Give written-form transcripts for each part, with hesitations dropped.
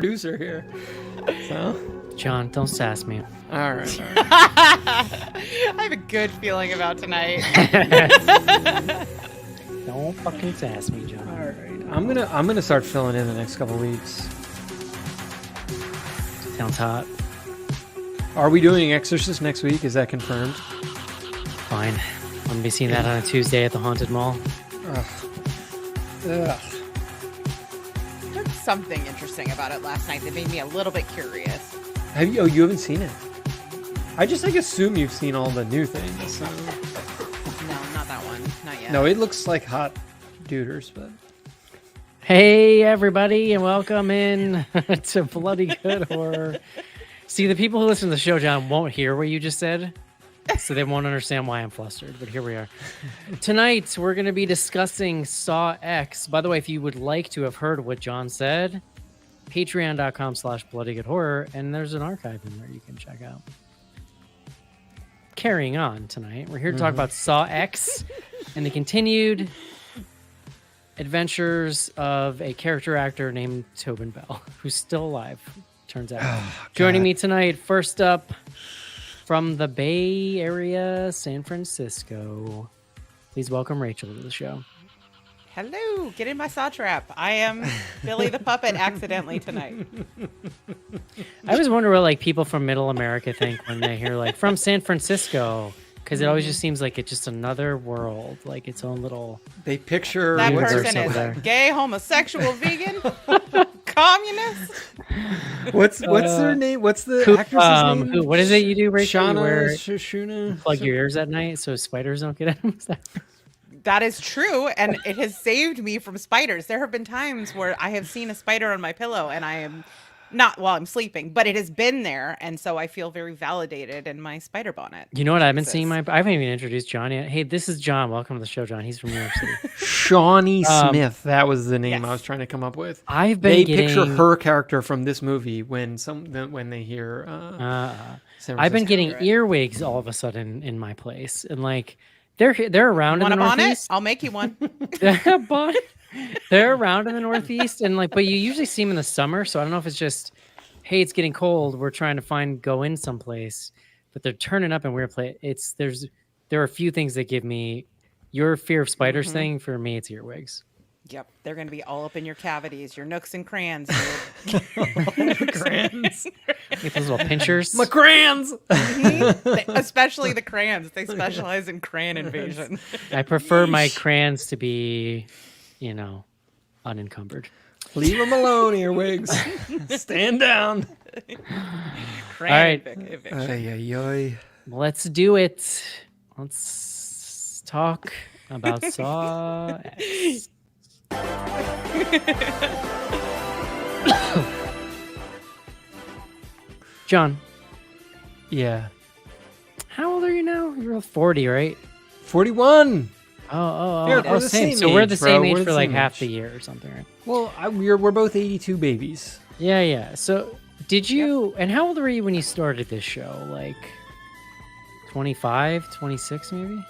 producer here. So, John, don't sass me. all right. I have a good feeling about tonight. Don't fucking sass me, John. All right. I'm gonna start filling in the next couple weeks. Sounds hot. Are we doing Exorcist next week? Is that confirmed? Fine. I'm gonna be seeing that on a Tuesday at the Haunted Mall. Ugh. There's something interesting about it last night that made me a little bit curious. Have you? Oh, you haven't seen it. I just assume you've seen all the new things. So. No, not that one. Not yet. No, it looks like hot duders, but Hey, everybody, and welcome in to Bloody Good Horror. See, the people who listen to the show, John, won't hear what you just said, so they won't understand why I'm flustered, but here we are. Tonight, we're going to be discussing Saw X. By the way, if you would like to have heard what John said, patreon.com/bloodygoodhorror, and there's an archive in there you can check out. Carrying on tonight, we're here to talk about Saw X and the continued adventures of a character actor named Tobin Bell, who's still alive, turns out. Joining me tonight, first up, from the Bay Area, San Francisco, please welcome Rachel to the show. Hello, get in my saw trap. I am Billy the Puppet accidentally tonight. I always wonder what like people from Middle America think when they hear like from San Francisco, because it always just seems like it's just another world, like its own little. they picture That Universe person over is there. a gay, homosexual, vegan, communist. What's their name? What's the actress's name? What is it you do, Rachel? You Shauna, wear, Shuna. plug your ears at night so spiders don't get in. That is true, and it has saved me from spiders. There have been times where I have seen a spider on my pillow, and I am not while I'm sleeping, but it has been there, and so I feel very validated in my spider bonnet. You know what I've been seeing? I haven't even introduced John yet. Hey, this is John. Welcome to the show, John. He's from New York City. Shawnee Smith. That was the name yes. I was trying to come up with. I've been They getting, picture her character from this movie when they hear. San I've been Francisco. getting earwigs all of a sudden in my place, and like they're around in Want the a bonnet? Northeast. I'll make you one. They're around in the Northeast, and like, but you usually see them in the summer. So I don't know if it's just, hey, it's getting cold. We're trying to go in someplace, but they're turning up in weird place. There are a few things that give me your fear of spiders thing. For me, it's earwigs. Yep, they're going to be all up in your cavities, your nooks and crayons. Crayons. Get those little pinchers. My crayons. Especially the crayons. They specialize in crayon invasion. I prefer my crayons to be, unencumbered. Leave them alone, earwigs. Stand down. Crayon All right. eviction. Ay, ay, ay. Let's do it. Let's talk about Saw X. John, Yeah. how old are you now? You're 40, right? 41. Oh, Yeah, we're the same. same So we're the age, bro. same We're age the for like same half age. the year or something, right? Well, we're both 82 babies. Yeah. So did you, and how old were you when you started this show? Like 25, 26 maybe?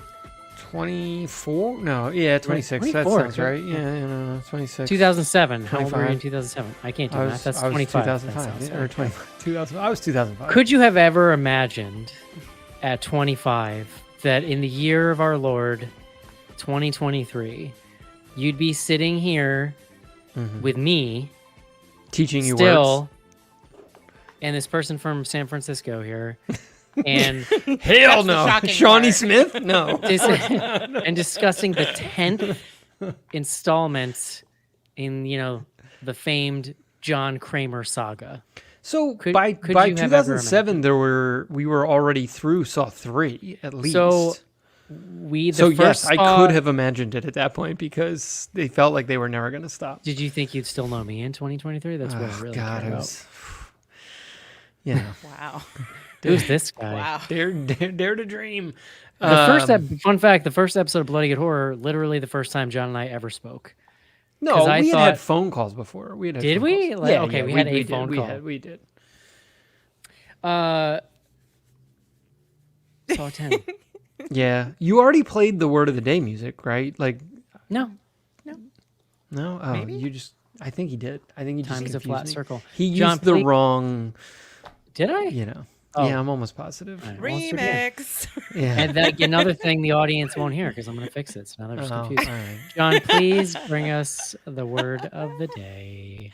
24? No, yeah, 26. That 24, sounds right. Yeah, no, 26. 2007. How old were you in 25. 2007? I can't do I math. was, That's I was 25. 2005. That sounds Yeah, or right. 20, 2000. I was 2005. Could you have ever imagined at 25 that in the year of our Lord, 2023, you'd be sitting here with me teaching you still words? and this person from San Francisco here and Hell That's the no. shocking Shawnee part. Smith? No. and discussing the 10th installment in, the famed John Kramer saga. So Could by you have ever 2007, we were already through Saw 3 at least. So So yes, first I Saw- could have imagined it at that point because they felt like they were never going to stop. Did you think you'd still know me in 2023? That's what I really God, care it about. was, yeah. Wow. Who's this guy? Wow. Dare to dream. Fun fact, the first episode of Bloody Good Horror, literally the first time John and I ever spoke. No, 'Cause I we had thought- had phone calls before. We had Did phone we? calls. Like, Yeah, okay, yeah, we had a did. phone call. We did. Saw 10. Yeah, you already played the Word of the Day music, right? Like, No. no, oh, Maybe? you just I think he did. I think he just Time is a confused flat me. circle. He John, used the please- wrong, Did I? Oh. Yeah, I'm almost positive. All right, well, let's do it again. Remix. Yeah. And like another thing the audience won't hear because I'm going to fix it. So now they're just Oh, confused. all right. John, please bring us the word of the day.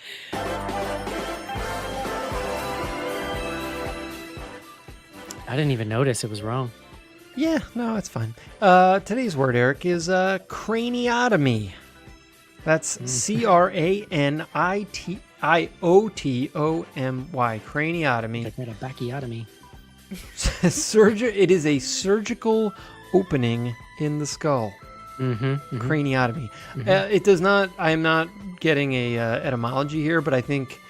I didn't even notice it was wrong. Yeah, no, it's fine. Today's word, Eric, is craniotomy. That's craniotomy. Craniotomy. Like made a bacchiotomy. It is a surgical opening in the skull. Craniotomy. It does not. I am not getting a etymology here, but I think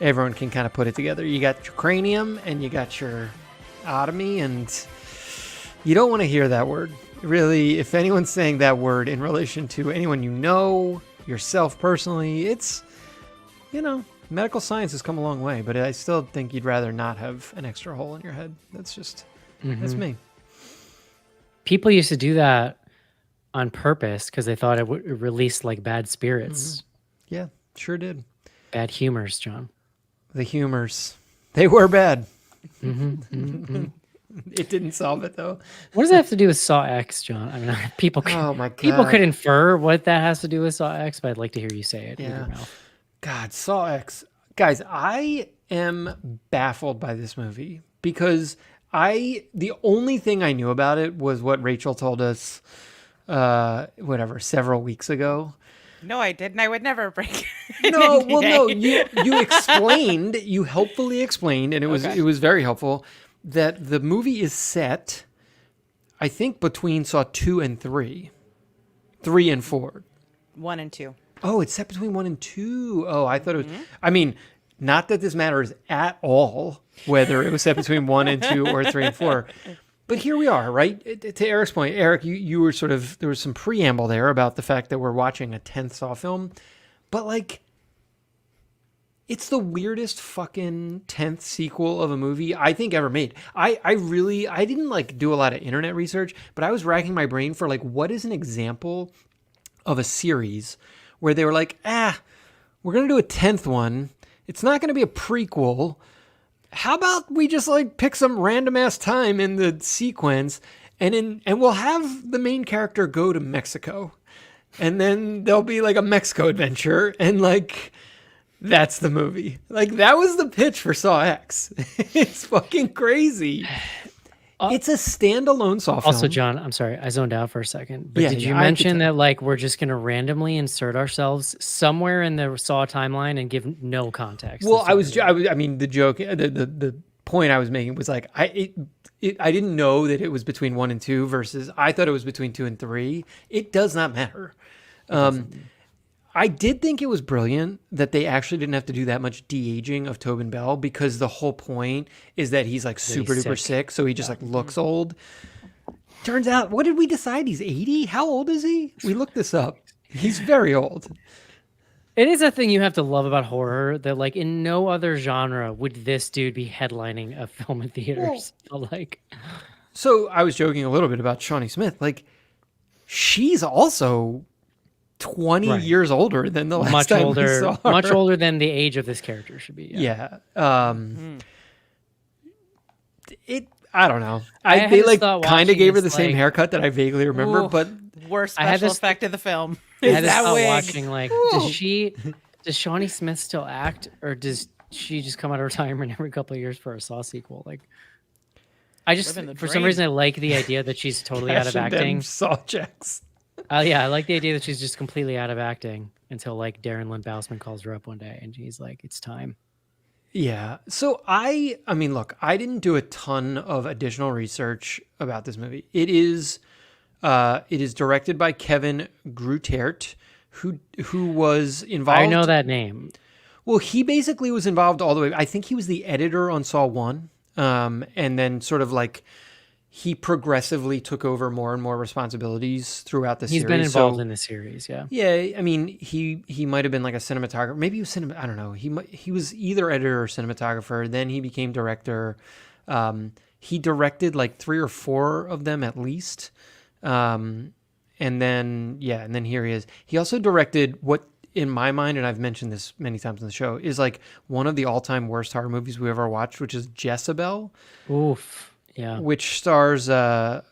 everyone can kind of put it together. You got your cranium and you got your otomy, and you don't want to hear that word. Really, if anyone's saying that word in relation to anyone you know, yourself personally, it's, medical science has come a long way, but I still think you'd rather not have an extra hole in your head. That's just, that's me. People used to do that on purpose because they thought it would release like bad spirits, Yeah, sure did. bad humors, John. The humors, they were bad. It didn't solve it though. What does that have to do with Saw X, John? I mean, people could, Oh my God. people could infer what that has to do with Saw X, but I'd like to hear you say it with Yeah. your mouth. God, Saw X. Guys, I am baffled by this movie because the only thing I knew about it was what Rachel told us, several weeks ago. No, I didn't. I would never break. No, well, no, you explained, you helpfully explained, and it was very helpful that the movie is set, I think, between Saw 2 and 3, 3 and 4. 1 and 2. Oh, it's set between 1 and 2. Oh, I thought it was. I mean, not that this matters at all whether it was set between 1 and 2 or 3 and 4. But here we are, right? To Eric's point, Eric, you were sort of, there was some preamble there about the fact that we're watching a 10th Saw film. But like, it's the weirdest fucking 10th sequel of a movie I think ever made. I didn't like do a lot of internet research, but I was racking my brain for like, what is an example of a series where they were like, we're going to do a 10th one. It's not going to be a prequel. How about we just like pick some random ass time in the sequence and we'll have the main character go to Mexico. And then there'll be like a Mexico adventure and like that's the movie. Like that was the pitch for Saw X. It's fucking crazy. It's a standalone Saw film. Also, John, I'm sorry, I zoned out for a second. But Yeah, did yeah, you I could mention tell. that like we're just gonna randomly insert ourselves somewhere in the Saw timeline and give no context? Well, That's all I mean, the joke, the point I was making was like, I didn't know that it was between 1 and 2 versus I thought it was between 2 and 3. It does not matter. I did think it was brilliant that they actually didn't have to do that much de-aging of Tobin Bell because the whole point is that he's like super duper sick, so he just like looks old. Turns out, what did we decide? He's 80? How old is he? We looked this up. He's very old. It is a thing you have to love about horror that like in no other genre would this dude be headlining a film in theaters. So I was joking a little bit about Shawnee Smith. Like, she's also 20 years older than the last much time we older, saw her. much older than the age of this character should be. Yeah. I don't know. had They this like thought kind of watching gave her this, the same like- haircut that I vaguely remember, Ooh. but Worst I had special this- effect of the film. I Is had to that start wig. watching like does Shawnee Smith still act or does she just come out of retirement every couple of years for a Saw sequel? Like I just Living the for some dream. reason I like the idea that she's totally out of cash in them acting. Saw checks. Yeah, I like the idea that she's just completely out of acting until like Darren Lynn Bousman calls her up one day and she's like, "It's time." Yeah. So I mean, look, I didn't do a ton of additional research about this movie. It is directed by Kevin Grutert, who was involved. I know that name. Well, he basically was involved all the way. I think he was the editor on Saw 1. And then sort of like he progressively took over more and more responsibilities throughout the series. He's been involved in the series, yeah. Yeah, I mean, he might have been like a cinematographer. Maybe he was I don't know. He was either editor or cinematographer. Then he became director. He directed like 3 or 4 of them at least. And then here he is. He also directed what in my mind, and I've mentioned this many times on the show, is like one of the all-time worst horror movies we ever watched, which is Jezebel, Oof. Yeah. which stars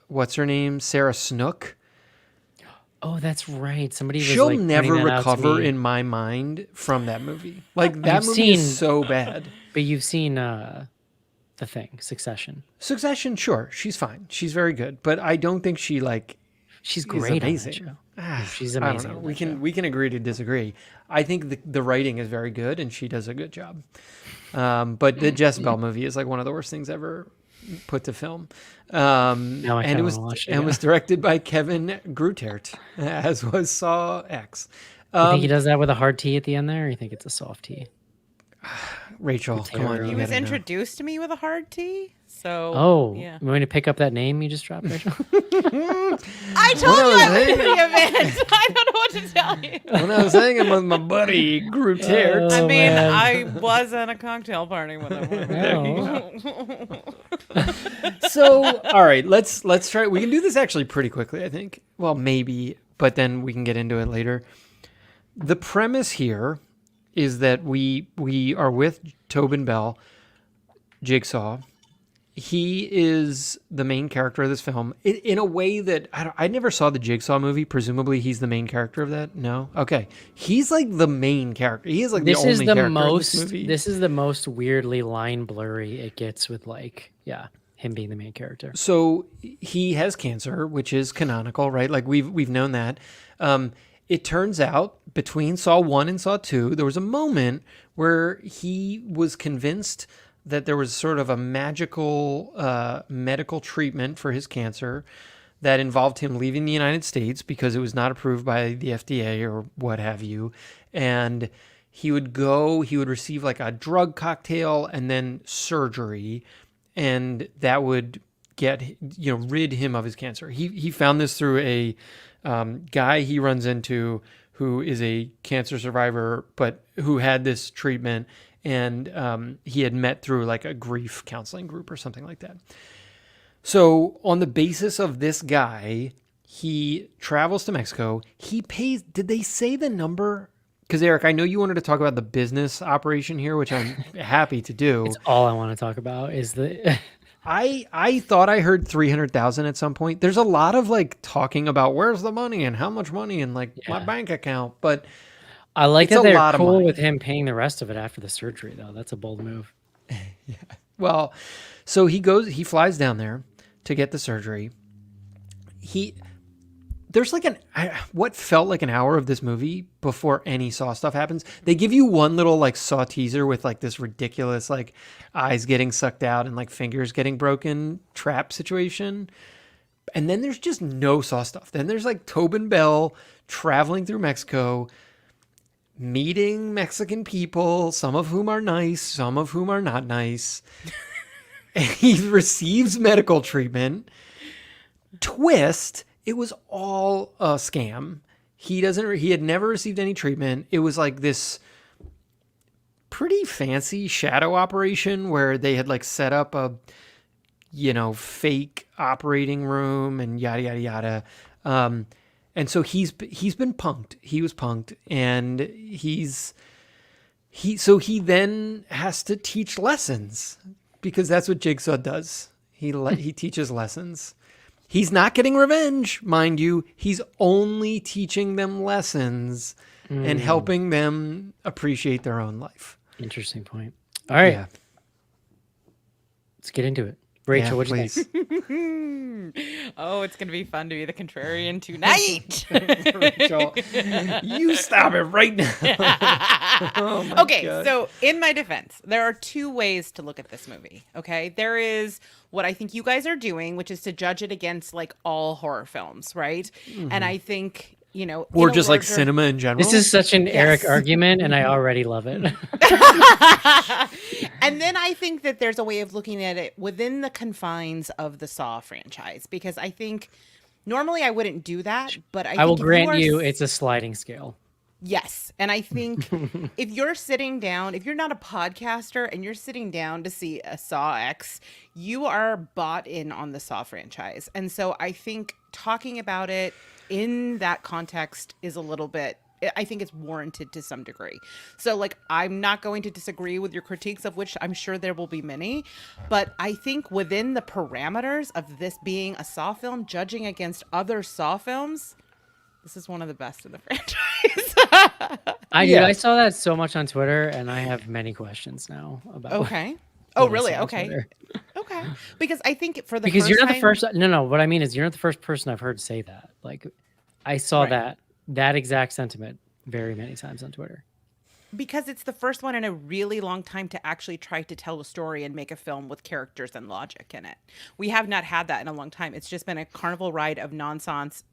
what's her name, Sarah Snook. Oh, that's right. Somebody was She'll like never pointing that out to recover me. in my mind from that movie. Like that You've movie is seen- so bad. But you've seen the thing, Succession. Succession, sure, she's fine. She's very good, but I don't think she like She's is great on amazing. that show. Ah, She's I don't amazing know. on We that can show. we can agree to disagree. I think the writing is very good, and she does a good job. But the Jezebel movie is like one of the worst things ever put to film. Now I And kinda it was wanna watch it, and yeah. was directed by Kevin Grutert, as was Saw X. You think he does that with a hard T at the end there, or you think it's a soft T? Rachel, come on, He you He was gotta know. introduced to me with a hard T. So Oh, yeah. you want me to pick up that name you just dropped, Rachel? I told you I was in the event. I don't know what to tell you. When I was hanging with my buddy Grutert, I Oh, mean, man. I was at a cocktail party with him. Oh. so all right, let's try. We can do this actually pretty quickly, I think. Well, maybe, but then we can get into it later. The premise here is that we are with Tobin Bell, Jigsaw. He is the main character of this film in a way that I never saw the Jigsaw movie. Presumably, he's the main character of that. No, okay, he's like the main character. He is like This the is only the character most. in this movie. This is the most weirdly line blurry it gets with like, yeah, him being the main character. So he has cancer, which is canonical, right? Like we've known that. It turns out between Saw 1 and Saw 2, there was a moment where he was convinced that there was sort of a magical medical treatment for his cancer that involved him leaving the United States because it was not approved by the FDA or what have you. And he would receive like a drug cocktail and then surgery, and that would rid him of his cancer. He found this through a guy he runs into who is a cancer survivor, but who had this treatment, and he had met through like a grief counseling group or something like that. So on the basis of this guy, he travels to Mexico. He pays. Did they say the number? Because Eric, I know you wanted to talk about the business operation here, which I'm happy to do. It's all I want to talk about is the. I thought I heard 300,000 at some point. There's a lot of like talking about where's the money and how much money and like my bank account, but I like It's that a they're lot of cool money. with him paying the rest of it after the surgery, though. That's a bold move. well, so he flies down there to get the surgery. There's like what felt like an hour of this movie before any Saw stuff happens. They give you one little like Saw teaser with like this ridiculous like eyes getting sucked out and like fingers getting broken trap situation. And then there's just no Saw stuff. Then there's like Tobin Bell traveling through Mexico, meeting Mexican people, some of whom are nice, some of whom are not nice. And he receives medical treatment. Twist, it was all a scam. He had never received any treatment. It was like this pretty fancy shadow operation where they had like set up a fake operating room and yada yada yada. And so he's been punked. He was punked, and he then has to teach lessons because that's what Jigsaw does. He teaches lessons. He's not getting revenge, mind you. He's only teaching them lessons and helping them appreciate their own life. Interesting point. All right, Yeah. let's get into it. Rachel, Yeah, what'd you please. think? Oh, it's gonna be fun to be the contrarian tonight. Rachel, you stop it right now. Oh my Okay, God. so in my defense, there are two ways to look at this movie. Okay, there is what I think you guys are doing, which is to judge it against like all horror films, right? And I think Or in a just like larger- cinema in general. This is such an Eric Yes. argument, and I already love it. And then I think that there's a way of looking at it within the confines of the Saw franchise, because I think normally I wouldn't do that, but I I will think if grant are you it's a sliding scale. Yes. And I think if you're sitting down, if you're not a podcaster and you're sitting down to see a Saw X, you are bought in on the Saw franchise. And so I think talking about it in that context is a little bit I think it's warranted to some degree. So like, I'm not going to disagree with your critiques, of which I'm sure there will be many, but I think within the parameters of this being a Saw film, judging against other Saw films, this is one of the best in the franchise. I saw that so much on Twitter, and I have many questions now about. Okay. what Oh, I really? saw on Okay. Twitter. Okay. Because I think for the Because first you're not the time- first. No. What I mean is, you're not the first person I've heard say that. Like, I saw Right. that exact sentiment very many times on Twitter. Because it's the first one in a really long time to actually try to tell a story and make a film with characters and logic in it. We have not had that in a long time. It's just been a carnival ride of nonsense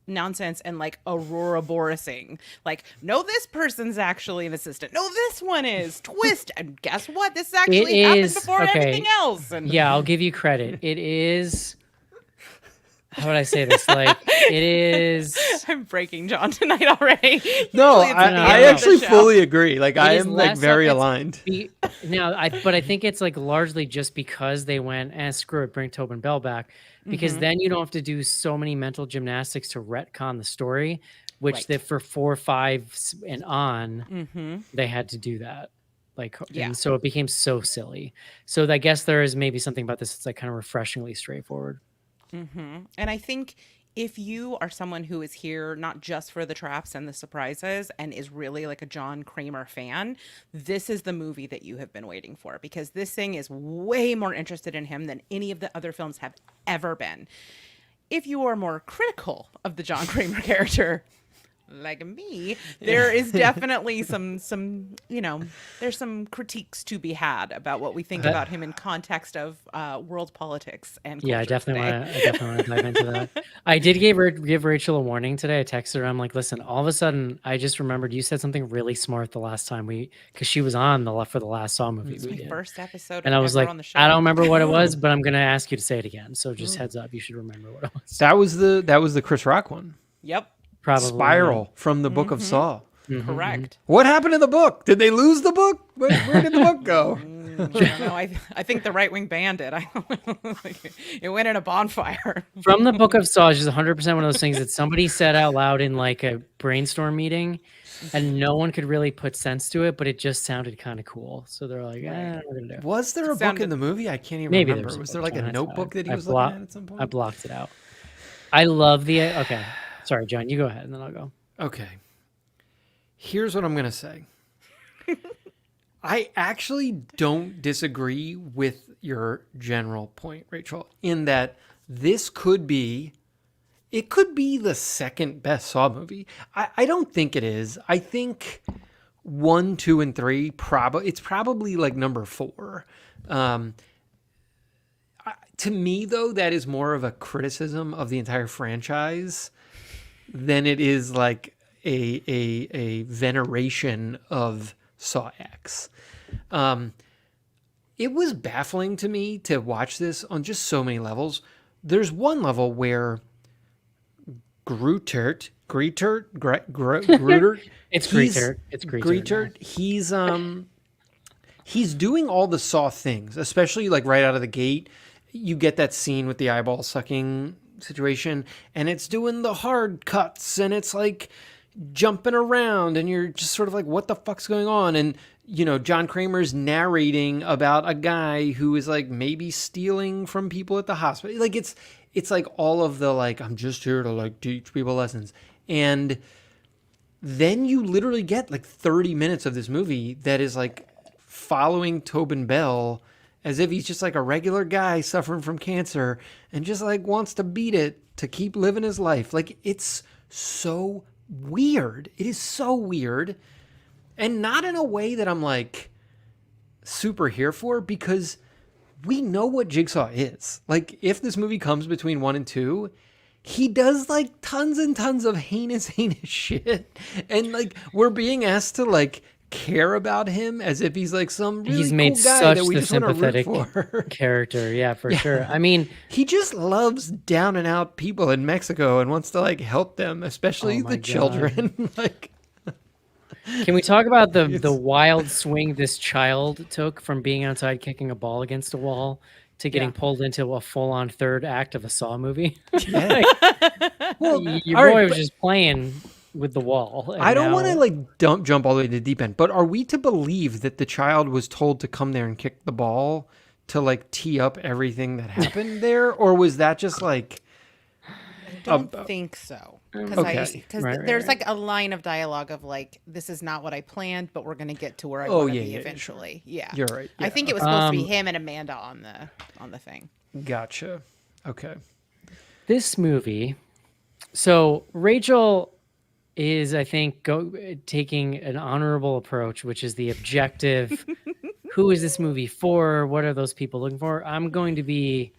and like Aurora Borising. Like, no, this person's actually an assistant. No, this one is. Twist. And guess what? This actually happened before everything else. And Yeah, I'll give you credit. It is. How would I say this? Like, it is. I'm breaking John tonight already. No, Usually it's at the I end of the actually show. fully agree. Like, I is am like less very of- it's aligned. But I think it's like largely just because they went, screw it, bring Tobin Bell back, because Mm-hmm. then you don't have to do so many mental gymnastics to retcon the story, which Right. they, for 4, 5 and on, Mm-hmm. they had to do that. Like, Yeah. and so it became so silly. So I guess there is maybe something about this that's like kind of refreshingly straightforward. Mm-hmm. And I think if you are someone who is here not just for the traps and the surprises and is really like a John Kramer fan, this is the movie that you have been waiting for, because this thing is way more interested in him than any of the other films have ever been. If you are more critical of the John Kramer character, like me, there is definitely some there's some critiques to be had about what we think about him in context of world politics and Yeah, I culture definitely today. want to dive into that. I did give Rachel a warning today. I texted her. I'm like, listen, all of a sudden, I just remembered you said something really smart the last time because she was on for the last Saw movie It's we my did. first episode And I was ever like, on the show. I don't remember what it was, but I'm gonna ask you to say it again. So just heads up, you should remember what it was. That was the Chris Rock one. Yep, Probably Spiral from the Book of Saw. correct. What happened to the book? Did they lose the book? Where did the book go? I don't know. I think the right wing banned it. It went in a bonfire. From the Book of Saw is just 100% one of those things that somebody said out loud in like a brainstorm meeting, and no one could really put sense to it, but it just sounded kind of cool. So they're like, we're gonna do. Was there a book Sounded- in the movie? I can't even Maybe remember. there's Was there like a notebook that he was looking at some point? I blocked it out. I love the. Okay, sorry, John. You go ahead, and then I'll go. Okay. Here's what I'm going to say. I actually don't disagree with your general point, Rachel, in that this could be the second best Saw movie. I don't think it is. I think 1, 2, and 3 it's probably like number 4. To me, though, that is more of a criticism of the entire franchise than it is like a veneration of Saw X. It was baffling to me to watch this on just so many levels. There's one level where Greutert, It's he's- Greutert. It's Greutert. Greutert, he's doing all the Saw things, especially like right out of the gate. You get that scene with the eyeball sucking situation, and it's doing the hard cuts, and it's like jumping around, and you're just sort of like, what the fuck's going on? And John Kramer's narrating about a guy who is like maybe stealing from people at the hospital. Like it's like all of the like, I'm just here to like teach people lessons. And then you literally get like 30 minutes of this movie that is like following Tobin Bell as if he's just like a regular guy suffering from cancer and just like wants to beat it to keep living his life. Like, it's so weird. It is so weird. And not in a way that I'm like super here for, because we know what Jigsaw is. Like, if this movie comes between 1 and 2, he does like tons and tons of heinous shit. And like, we're being asked to like care about him as if he's like some really He's made cool guy such that we the just want to root sympathetic for. character. Yeah, for sure. I mean, He just loves down and out people in Mexico and wants to like help them, especially Oh my the God. children. Like, can we talk about the wild swing this child took from being outside kicking a ball against a wall to getting pulled into a full-on third act of a Saw movie? yeah. Well, Your all boy right, was but- just playing with the wall. And I don't want to now, like jump all the way to the deep end, but are we to believe that the child was told to come there and kick the ball to like tee up everything that happened there, or was that just like Don't think so. okay. Because Right, there's right. like a line of dialogue of like, this is not what I planned, but we're gonna get to where I Oh, want to yeah, be yeah, eventually. Yeah, You're right. I Yeah. think it was supposed to be Um, him and Amanda on the thing. Gotcha. Okay. this movie. So Rachel is, I think, taking an honorable approach, which is the objective. Who is this movie for? What are those people looking for? I'm going to be,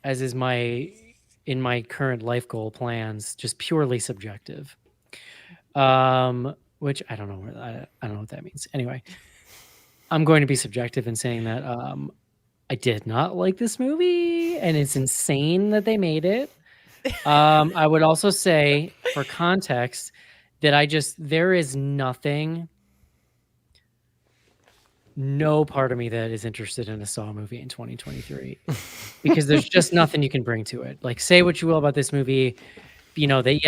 as is my in my current life goal plans, just purely subjective. Which I don't know. I don't know what that means. Anyway, I'm going to be subjective in saying that I did not like this movie, and it's insane that they made it. I would also say, for context, that there is no part of me that is interested in a Saw movie in 2023 because there's just nothing you can bring to it. Like, say what you will about this movie, they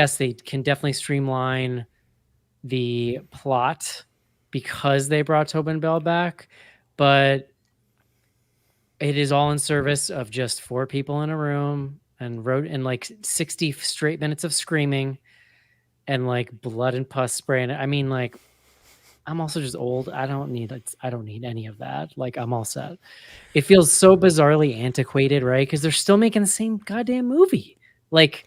can definitely streamline the plot because they brought Tobin Bell back, but it is all in service of just 4 people in a room and like 60 straight minutes of screaming and like blood and pus spray. And I mean, like, I'm also just old. I don't need any of that. Like, I'm all set. It feels so bizarrely antiquated, right? Because they're still making the same goddamn movie. Like,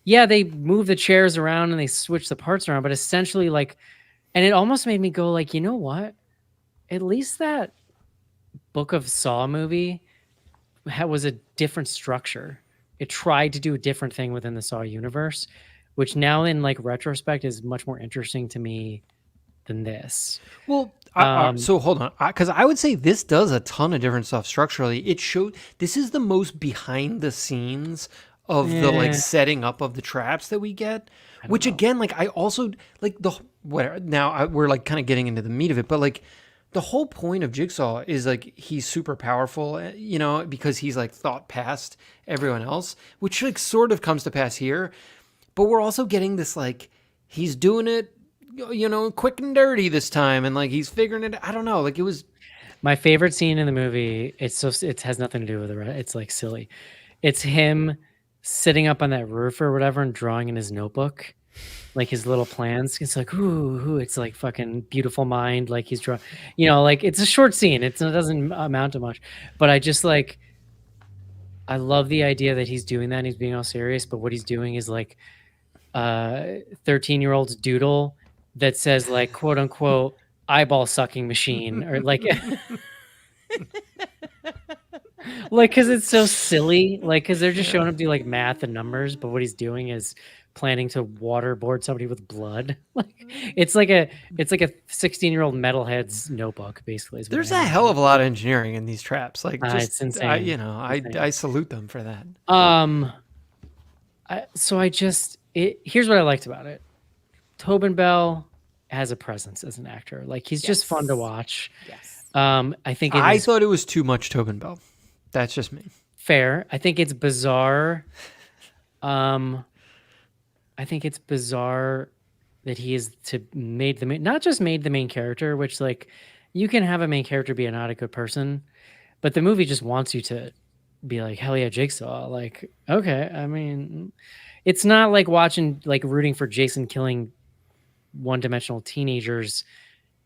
yeah, they move the chairs around and they switch the parts around, but essentially, like, and it almost made me go, like, you know what? At least that Book of Saw movie was a different structure. It tried to do a different thing within the Saw universe, which now in like retrospect is much more interesting to me than this. Well, Um, so hold on, because I would say this does a ton of different stuff structurally. It showed this is the most behind the scenes of the like Eh, setting up of the traps that we get. I don't Which know. again, like I also like the whatever. Now we're like kind of getting into the meat of it, but like the whole point of Jigsaw is like he's super powerful, because he's like thought past everyone else, which like sort of comes to pass here. But we're also getting this like he's doing it, quick and dirty this time, and like he's figuring it. I don't know, like it was. My favorite scene in the movie, it has nothing to do with it's like silly. It's him sitting up on that roof or whatever and drawing in his notebook, like his little plans. It's like, ooh, it's like fucking beautiful mind. Like he's drawing, like it's a short scene. It doesn't amount to much, but I love the idea that he's doing that and he's being all serious, but what he's doing is like 13-year-old's doodle that says like quote unquote eyeball sucking machine or like like because it's so silly, like because they're just showing up to do like math and numbers, but what he's doing is planning to waterboard somebody with blood. Like it's like a 16-year-old metalhead's notebook basically is what There's I a have. hell of a lot of engineering in these traps. Like, It's insane. I salute them for that. Here's what I liked about it. Tobin Bell has a presence as an actor. Like he's just fun to Yes. watch. Yes. I think it I is thought it was too much Tobin Bell. That's just me. fair. I think it's bizarre. I think it's bizarre that he is not just made the main character, which like you can have a main character be not a good person, but the movie just wants you to be like, hell yeah, Jigsaw. Like, okay. I mean, it's not like rooting for Jason killing one-dimensional teenagers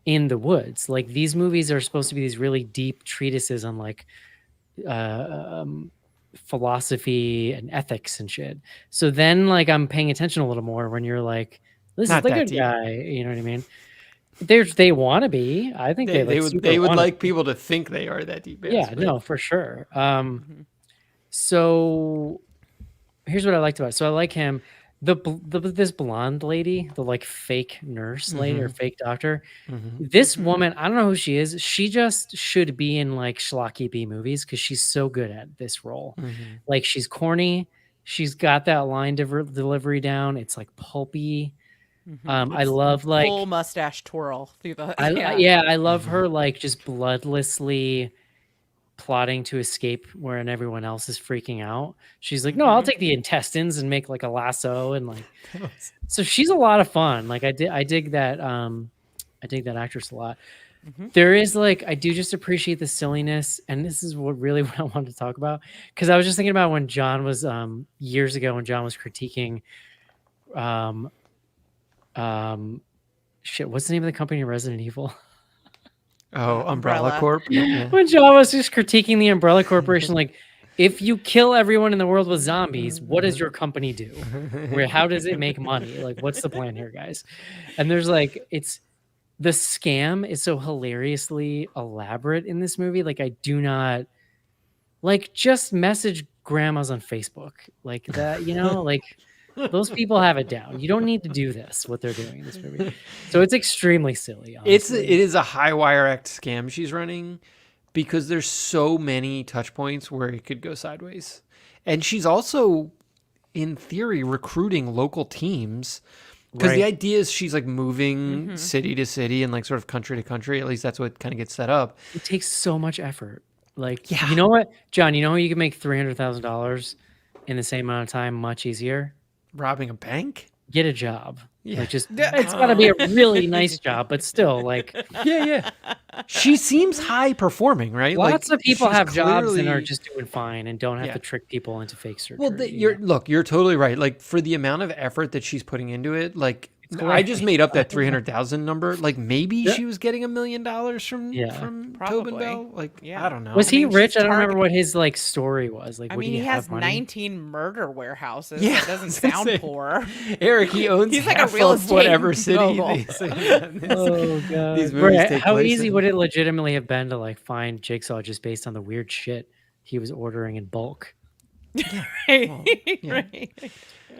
in the woods. Like these movies are supposed to be these really deep treatises on like philosophy and ethics and shit. So then like I'm paying attention a little more when you're like, this Not is the that good deep. guy. You know what I mean? They want to be. I think They would wanna like be. people to think they are that deep. Yeah, But no, for sure. Mhm. So here's what I liked about it. So I like him. This blonde lady, the like fake nurse lady or fake doctor. This woman, I don't know who she is. She just should be in like schlocky B movies because she's so good at this role. Like she's corny. She's got that line delivery down. It's like pulpy. I It's love like full mustache twirl through the I love her like just bloodlessly plotting to escape wherein everyone else is freaking out. She's like, no, I'll take the intestines and make like a lasso and like. So she's a lot of fun. Like I dig that. I dig that actress a lot. There is like I do just appreciate the silliness, and this is what I wanted to talk about because I was just thinking about when John was years ago when John was critiquing shit, what's the name of the company in Resident Evil? Oh, Umbrella Umbrella. Corp. Yeah. When John was just critiquing the Umbrella Corporation, like, if you kill everyone in the world with zombies, what does your company do? How does it make money? Like, what's the plan here, guys? And there's like, the scam is so hilariously elaborate in this movie. Like, I do not like just message grandmas on Facebook like that, like those people have it down. You don't need to do this, what they're doing in this movie. So it's extremely silly. Honestly. It is a high wire act scam she's running because there's so many touch points where it could go sideways. And she's also, in theory, recruiting local teams because the idea is she's like moving city to city and like sort of country to country. At least that's what kind of gets set up. It takes so much effort. Like, you know what, John, you know how you can make $300,000 in the same amount of time much easier? Robbing a bank? Get a job. Yeah. Like just it's got to be a really nice job, but still, like, Yeah. She seems high performing, right? lots Like, of people she's have jobs and are clearly- just doing fine and don't have Yeah. to trick people into fake surgery. Well, you're totally right. Like for the amount of effort that she's putting into it, like I great. just made up that 300,000 number. Like maybe she was getting $1 million from Probably. Tobin Bell. Like Yeah. I don't know. Was he mean, rich? she's I don't remember what his like story was. Like, I would mean, he have has money? 19 murder warehouses. Yeah, That I doesn't was gonna sound say. poor. Eric, he owns He's like a half real of estate whatever city. mogul. Oh god! These movies Right, take how place easy in. would it legitimately have been to like find Jigsaw just based on the weird shit he was ordering in bulk? Right. yeah. Right.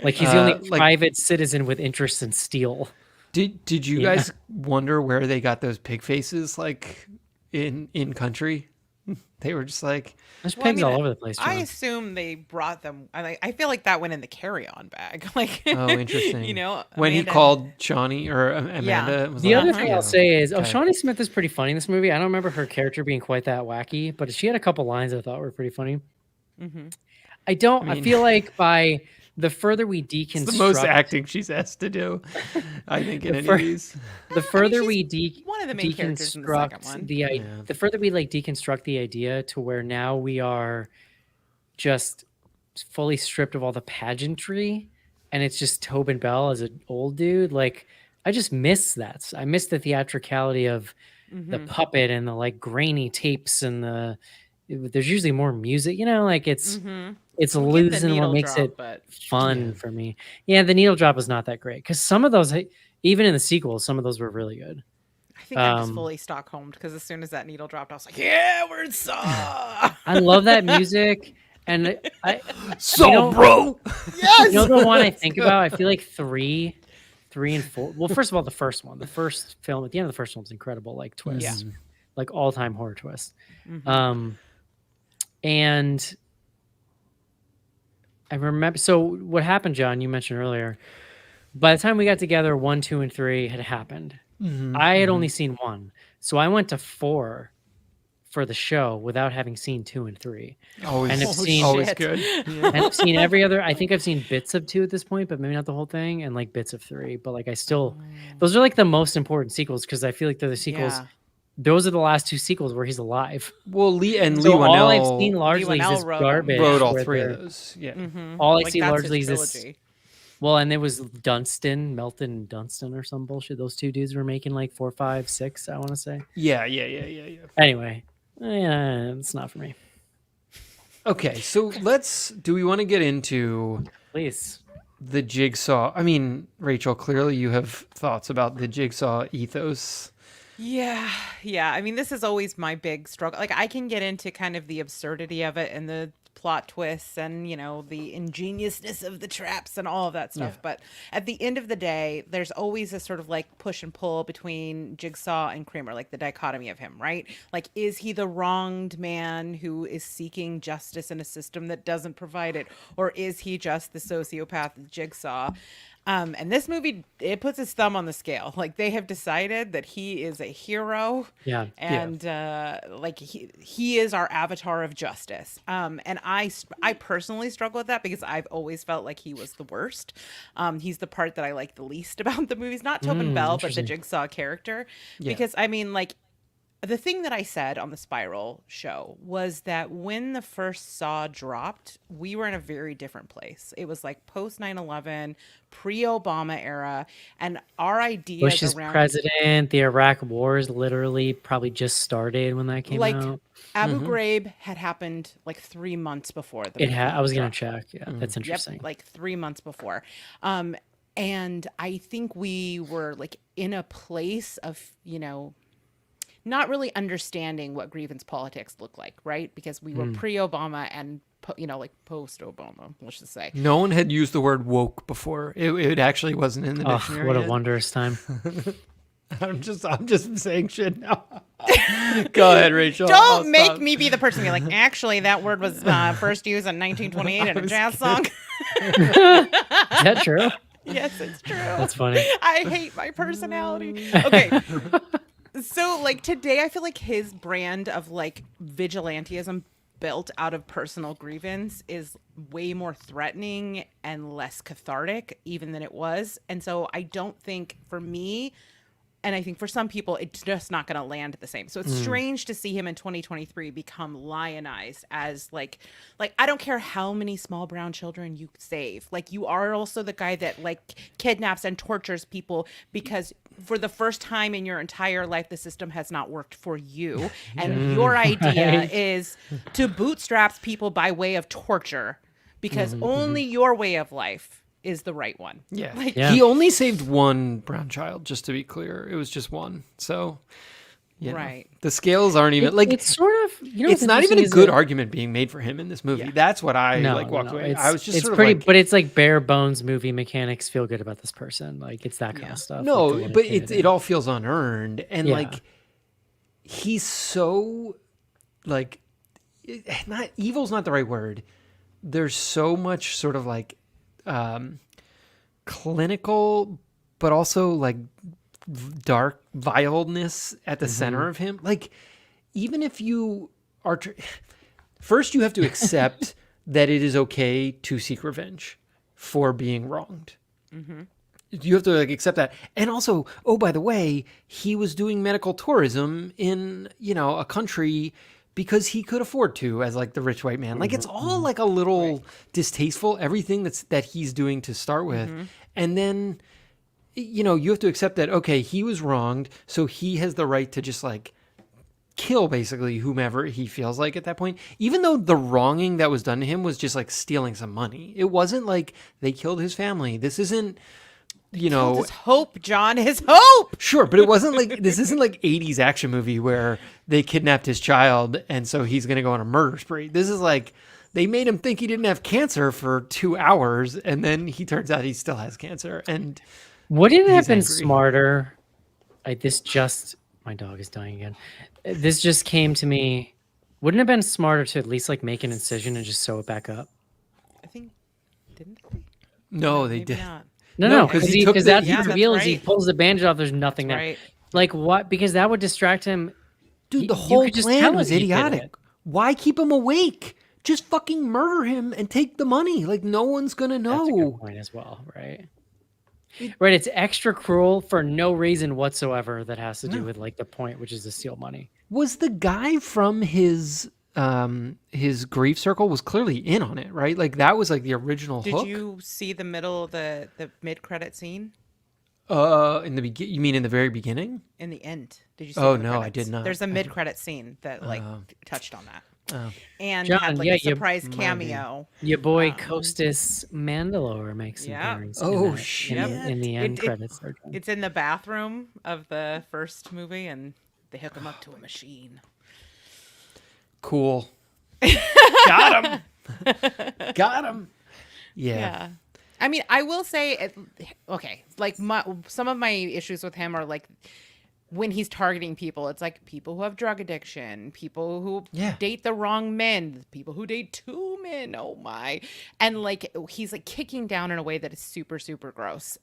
Like he's the only like- private citizen with interest in steel. Did you Yeah. guys wonder where they got those pig faces? Like in country, they were just like There's Well, I pigs mean, all over the place. I John. assume they brought them. I feel like that went in the carry-on bag. Like, oh interesting. you know, when he Amanda- called Shawnee or Amanda. It was The like, other thing I'll say is, okay. Shawnee Smith is pretty funny in this movie. I don't remember her character being quite that wacky, but she had a couple lines I thought were pretty funny. I mean- feel like by the further we deconstruct, It's the most acting she's asked to do, I think, in any fir- of these. the further she's we one of the main characters in the second deconstruct one. the further we like deconstruct the idea to where now we are just fully stripped of all the pageantry and it's just Tobin Bell as an old dude. Like I just miss that. I miss the theatricality of the puppet and the like grainy tapes and there's usually more music, like it's We get the losing what needle makes drop, it but fun for me. Yeah, the needle drop was not that great because some of those, even in the sequels, some of those were really good. I think I'm just fully Stockholmed because as soon as that needle dropped, I was like, "Yeah, we're in Saw." I love that music, and So, bro. Yes. the one I think about, I feel like three and four. Well, first of all, the first film at the end of the first one was incredible, like twist, like all-time horror twist. And I remember. So what happened, John? You mentioned earlier. By the time we got together, 1, 2, and 3 had happened. I had only seen 1, so I went to 4 for the show without having seen 2 and 3. Always, And I've seen- always Shit. good. And I've seen every other. I think I've seen bits of 2 at this point, but maybe not the whole thing, and like bits of 3. But like I still, those are like the most important sequels because I feel like they're the sequels. Yeah. Those are the last 2 sequels where he's alive. Well, Lee So all I've Whannell seen largely is Whannell this wrote 'em. garbage. wrote all where 3 of they're- those. Yeah. All I Like, see that's largely his is this. trilogy. Well, and it was Melton and Dunstan or some bullshit. Those 2 dudes were making like 4, 5, 6. I want to say. Yeah. Anyway, it's not for me. Okay, so do we want to get into Please. the Jigsaw? I mean, Rachel, clearly you have thoughts about the Jigsaw ethos. Yeah. I mean, this is always my big struggle. Like, I can get into kind of the absurdity of it and the plot twists and, the ingeniousness of the traps and all of that stuff. Yeah. But at the end of the day, there's always a sort of like push and pull between Jigsaw and Kramer, like the dichotomy of him, right? Like, is he the wronged man who is seeking justice in a system that doesn't provide it? Or is he just the sociopath Jigsaw? And this movie, it puts its thumb on the scale. Like they have decided that he is a hero, Yeah. and like he is our avatar of justice. And I personally struggle with that because I've always felt like he was the worst. He's the part that I like the least about the movies, not Tobin Bell, but the interesting. Jigsaw character. Yeah. Because I mean, like the thing that I said on the Spiral show was that when the first Saw dropped, we were in a very different place. It was like post 9/11, pre-Obama era, and our ideas Bush is around president. The Iraq Wars literally probably just started when that came like out. Abu Ghraib had happened like 3 months before the It had. I was gonna dropped. check. Yeah, that's interesting. Yep, like 3 months before. And I think we were like in a place of, not really understanding what grievance politics look like, right? Because we were pre-Obama and like post-Obama, let's just say. No one had used the word woke before. It actually wasn't in the Oh, dictionary. what a yet. wondrous time! I'm just saying shit now. Go ahead, Rachel. Don't I'll make stop. me be the person to be like, actually, that word was first used in 1928 in a jazz song. Is that true? Yes, it's true. That's funny. I hate my personality. Okay. So, like, today I feel like his brand of, like, vigilantism built out of personal grievance is way more threatening and less cathartic even than it was. And so I don't think for me, and I think for some people, it's just not going to land the same. So it's strange to see him in 2023 become lionized as like I don't care how many small brown children you save. Like you are also the guy that like kidnaps and tortures people because for the first time in your entire life, the system has not worked for you. And your idea Right. is to bootstrap people by way of torture because only your way of life is the right one. Yeah. Like, Yeah. He only saved one brown child, just to be clear. It was just one. So, Right. The scales aren't even like It's sort of it's not even a good argument being made for him in this movie. Yeah. That's what I No, walked away. It's, I was just it's sort pretty, of like, but it's like bare bones movie mechanics. Feel good about this person. Like it's that kind of stuff. no, like, but it it all feels unearned, and Yeah. like he's so like not evil's not the right word. There's so much sort of like clinical, but also like dark vileness at the center of him. Like even if you are first you have to accept that it is okay to seek revenge for being wronged. You have to like accept that. And also, oh, by the way, he was doing medical tourism in, a country because he could afford to as like the rich white man. Like it's all like a little distasteful, everything that he's doing to start with. And then, you have to accept that, okay, he was wronged. So he has the right to just like kill basically whomever he feels like at that point, even though the wronging that was done to him was just like stealing some money. It wasn't like they killed his family. This isn't, His hope, John, his hope. sure, but it wasn't like this isn't like 80s action movie where they kidnapped his child and so he's going to go on a murder spree. This is like they made him think he didn't have cancer for 2 hours and then he turns out he still has cancer. And wouldn't it have been angry. smarter? My dog is dying again. This just came to me. Wouldn't it have been smarter to at least like make an incision and just sew it back up? I think, didn't they? no, they Maybe did. not. No, No, 'cause because he took because the- that yeah, that's reveals he right. pulls the bandage off. There's nothing there. Right. Like what? Because that would distract him. Dude, the You whole could just plan tell was him he did idiotic. it. Why keep him awake? Just fucking murder him and take the money. Like no one's going to That's a good know. point as well, right? Right, it's extra cruel for no reason whatsoever that has to do with like the point, which is to steal money. Was the guy from his grief circle was clearly in on it, right? Like that was like the original Did hook. you see the middle, the mid-credit scene In the you mean in the very beginning? in the end? Did you see? Oh, the no, I credits? did not. There's a mid-credit scene that like touched on that, and John, had like yeah, a surprise might cameo. Your boy Costas Mandalore makes an Yeah. appearance. Oh, in that, shit. In the end It- credits. are done. It's in the bathroom of the first movie, and they hook him up to a machine. Cool. Got him. Got him. Yeah. Yeah. I mean, I will say, okay, like some of my issues with him are like when he's targeting people, it's like people who have drug addiction, people who Yeah. date the wrong men, people who date two men. Oh my. And like he's like kicking down in a way that is super, super gross.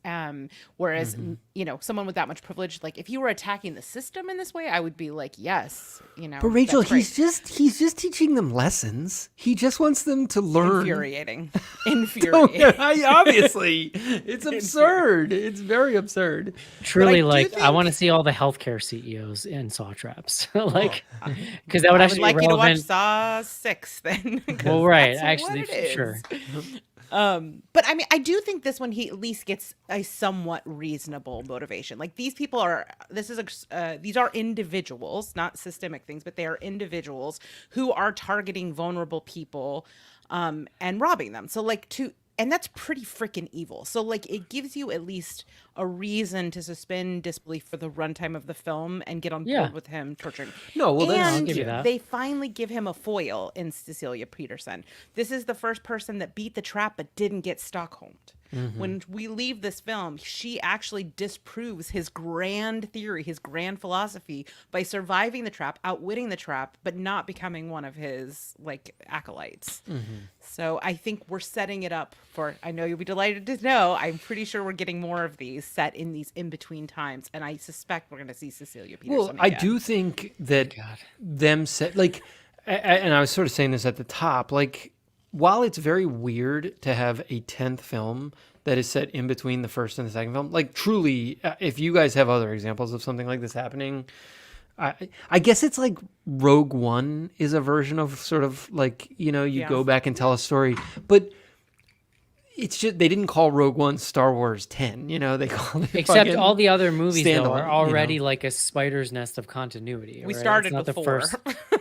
Whereas, you know, someone with that much privilege, like if you were attacking the system in this way, I would be like, yes, you know. But Rachel, that's great. he's just teaching them lessons. He just wants them to learn. Infuriating. Oh, Infuriating. yeah, obviously, it's absurd. It's very absurd. Truly, do like I think- want to see all the healthcare CEOs in Saw traps, like because that would I actually would like be you to watch relevant. Saw 6 then. 'cause Well, right, that's what actually, it is. sure. But I mean, I do think this one he at least gets a somewhat reasonable motivation. Like these people are, these are individuals, not systemic things, but they are individuals who are targeting vulnerable people, and robbing them. So like and that's pretty freaking evil. So like it gives you at least a reason to suspend disbelief for the runtime of the film and get on Yeah. board with him torturing. No, well, that's- I'll and give you that. they finally give him a foil in Cecilia Peterson. This is the first person that beat the trap but didn't get Stockholmed. When we leave this film, she actually disproves his grand theory, his grand philosophy by surviving the trap, outwitting the trap, but not becoming one of his like acolytes. So I think we're setting it up for, I know you'll be delighted to know, I'm pretty sure we're getting more of these set in these in-between times. And I suspect we're going to see Cecilia Peterson Well, I again. do think that them set like, and I was sort of saying this at the top, like while it's very weird to have a 10th film that is set in between the first and the second film, like truly, if you guys have other examples of something like this happening, I guess it's like Rogue One is a version of sort of like, you know, you Yeah. go back and tell a story, but it's just, they didn't call Rogue One Star Wars 10, you know, they called it Except fucking all the other movies though standalone, are you know. already like a spider's nest of continuity. We right? started it's not with the 4. first.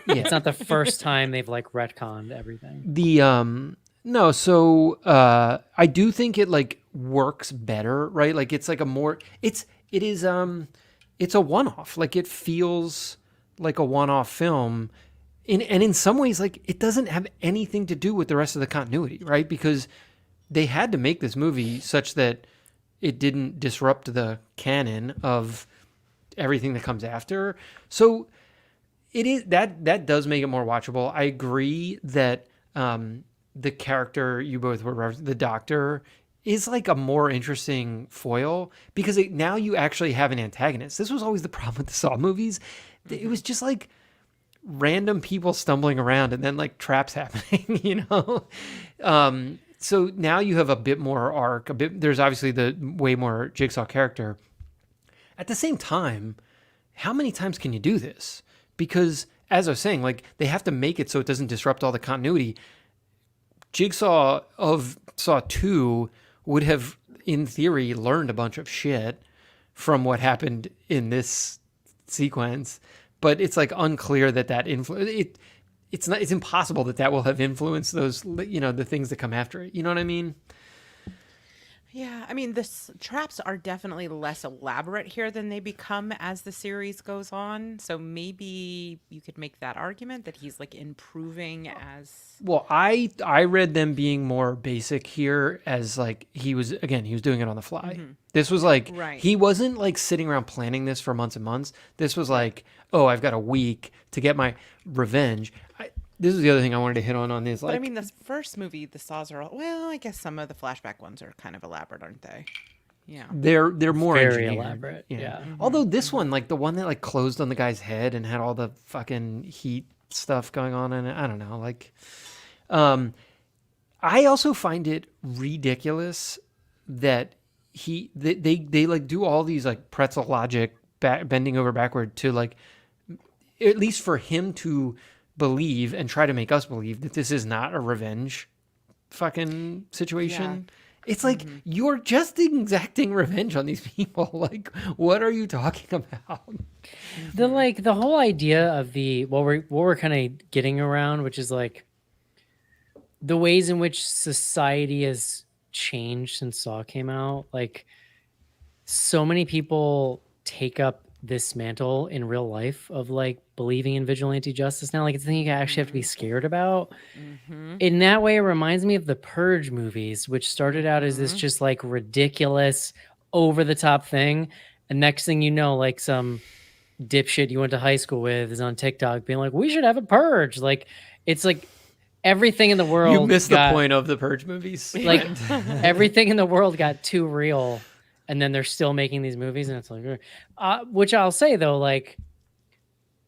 Yeah. It's not the first time they've like retconned everything. The no, so I do think it like works better, right? Like it's like a more it's a one-off. Like it feels like a one-off film. And in some ways like it doesn't have anything to do with the rest of the continuity, right? Because they had to make this movie such that it didn't disrupt the canon of everything that comes after. So it is that does make it more watchable. I agree that the character you both were referencing, the doctor, is like a more interesting foil because now you actually have an antagonist. This was always the problem with the Saw movies. It was just like random people stumbling around and then like traps happening, you know? So now you have a bit more arc, there's obviously the way more Jigsaw character. At the same time, how many times can you do this? Because as I was saying, like they have to make it so it doesn't disrupt all the continuity. Jigsaw of Saw 2 would have, in theory, learned a bunch of shit from what happened in this sequence, but it's like unclear that it's impossible that will have influenced those, you know, the things that come after it. You know what I mean? Yeah, I mean, the traps are definitely less elaborate here than they become as the series goes on. So maybe you could make that argument that he's like improving as. Well, I read them being more basic here as like he was doing it on the fly. This was like Right. he wasn't like sitting around planning this for months and months. This was like, oh, I've got a week to get my revenge. This is the other thing I wanted to hit on this. Like, But I mean, the first movie, the Saws are all, well, I guess some of the flashback ones are kind of elaborate, aren't they? Yeah. they're more Very engineered. elaborate, yeah. Although this one, like the one that like closed on the guy's head and had all the fucking heat stuff going on in it, I don't know. Like, I also find it ridiculous that they like do all these like pretzel logic bending over backward to like, at least for him to believe and try to make us believe that this is not a revenge fucking situation. It's like you're just exacting revenge on these people. Like, what are you talking about? The whole idea of what we're kind of getting around, which is like the ways in which society has changed since Saw came out. Like so many people take up this mantle in real life of like believing in vigilante justice now. Like it's a thing you actually have to be scared about. In that way, it reminds me of the Purge movies, which started out as this just like ridiculous, over the top thing. And next thing you know, like some dipshit you went to high school with is on TikTok being like, we should have a purge. Like, it's like everything in the world. You missed the point of the Purge movies. Like everything in the world got too real, and then they're still making these movies, and it's like, which I'll say though, like,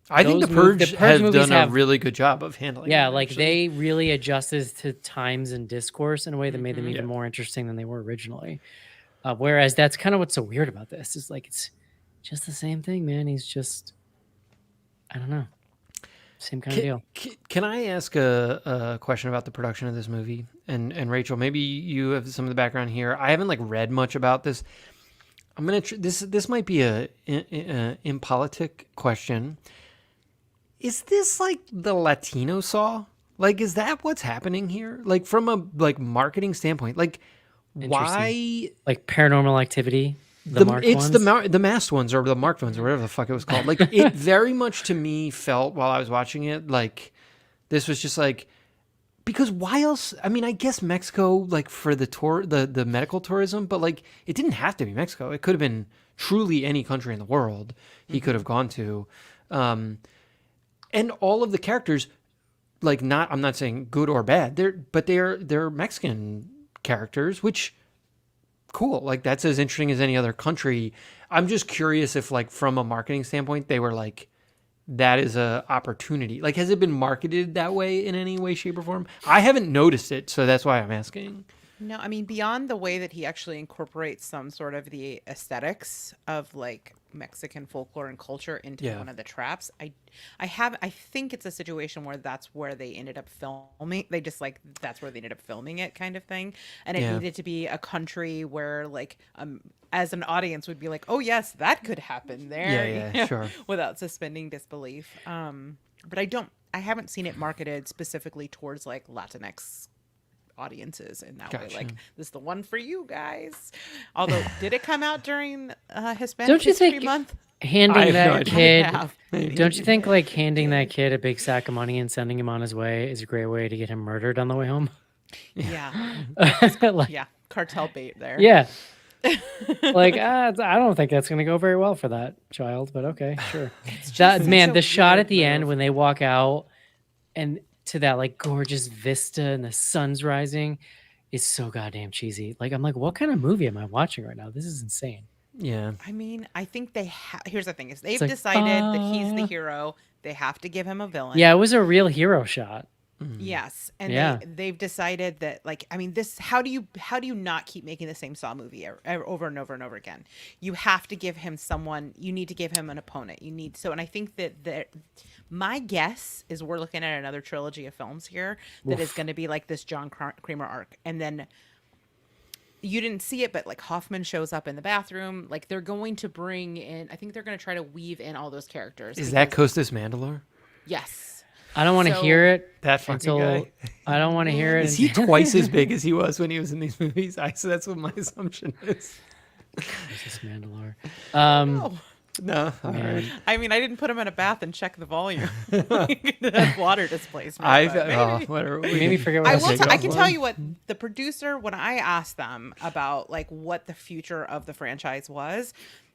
I think the Purge has done a really good job of handling. Yeah, it, like they really adjusted to times and discourse in a way that made them even more interesting than they were originally. Whereas that's kind of what's so weird about this is like it's just the same thing, man. He's just, I don't know, same kind of deal. Can I ask a question about the production of this movie? And Rachel, maybe you have some of the background here. I haven't like read much about this. I'm gonna this might be a impolitic question. Is this like the Latino Saw? Like, is that what's happening here? Like from a like marketing standpoint, like why? Like Paranormal Activity. The masked ones or the marked ones or whatever the fuck it was called. Like it very much to me felt while I was watching it like this was just like, because why else? I mean, I guess Mexico like for the tour, the medical tourism, but like it didn't have to be Mexico. It could have been truly any country in the world he could have gone to, and all of the characters, like I'm not saying good or bad. They're Mexican characters, which. Cool, like that's as interesting as any other country. I'm just curious if like from a marketing standpoint they were like that is a opportunity. Like has it been marketed that way in any way, shape, or form? I haven't noticed it, so that's why I'm asking. No, I mean beyond the way that he actually incorporates some sort of the aesthetics of like Mexican folklore and culture into one of the traps. I think it's a situation where that's where they ended up filming. They just like that's where they ended up filming it, kind of thing. And it needed to be a country where like as an audience would be like, oh yes, that could happen there. Yeah, sure. Without suspending disbelief. But I haven't seen it marketed specifically towards like Latinx audiences in that way. Like this is the one for you guys. Although did it come out during Hispanic History Month? Handing that kid, don't you think like handing that kid a big sack of money and sending him on his way is a great way to get him murdered on the way home? Yeah. Like, cartel bait there. Yeah. Like I don't think that's gonna go very well for that child, but okay, sure. The shot at the end when they walk out and to that like gorgeous vista and the sun's rising is so goddamn cheesy. Like I'm like, what kind of movie am I watching right now? This is insane. Yeah. I mean, I think here's the thing is they've decided that he's the hero. They have to give him a villain. Yeah, it was a real hero shot. Yes, and they've decided that like I mean this how do you not keep making the same Saw movie over and over and over again? You have to give him someone. You need to give him an opponent. And I think that my guess is we're looking at another trilogy of films here that is going to be like this John Kramer arc, and then you didn't see it, but like Hoffman shows up in the bathroom. Like they're going to bring in. I think they're going to try to weave in all those characters. Is that Costas Mandylor? Yes. I don't want to hear it. That fucking guy. I don't want to hear it. Is he twice as big as he was when he was in these movies? So that's what my assumption is. This Mandalore. No. All right. I mean, I didn't put him in a bath and check the volume. That water displacement. Whatever. Made me forget what I can tell you what the producer, when I asked them about like what the future of the franchise was,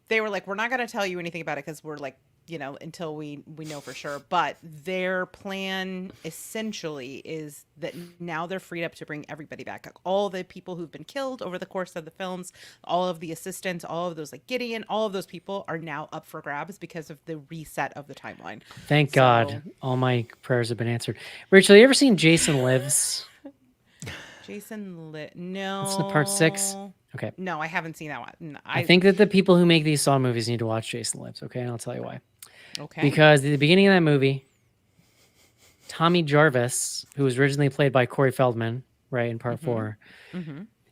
they were like, we're not going to tell you anything about it because we're like, until we know for sure. But their plan essentially is that now they're freed up to bring everybody back. Like all the people who've been killed over the course of the films, all of the assistants, all of those like Gideon, all of those people are now up for grabs because of the reset of the timeline. Thank God. All my prayers have been answered. Rachel, you ever seen Jason Lives? No. It's part 6. Okay. No, I haven't seen that one. I think that the people who make these Saw movies need to watch Jason Lives, okay? And I'll tell you why. Okay. Because at the beginning of that movie, Tommy Jarvis, who was originally played by Corey Feldman, right, in part 4,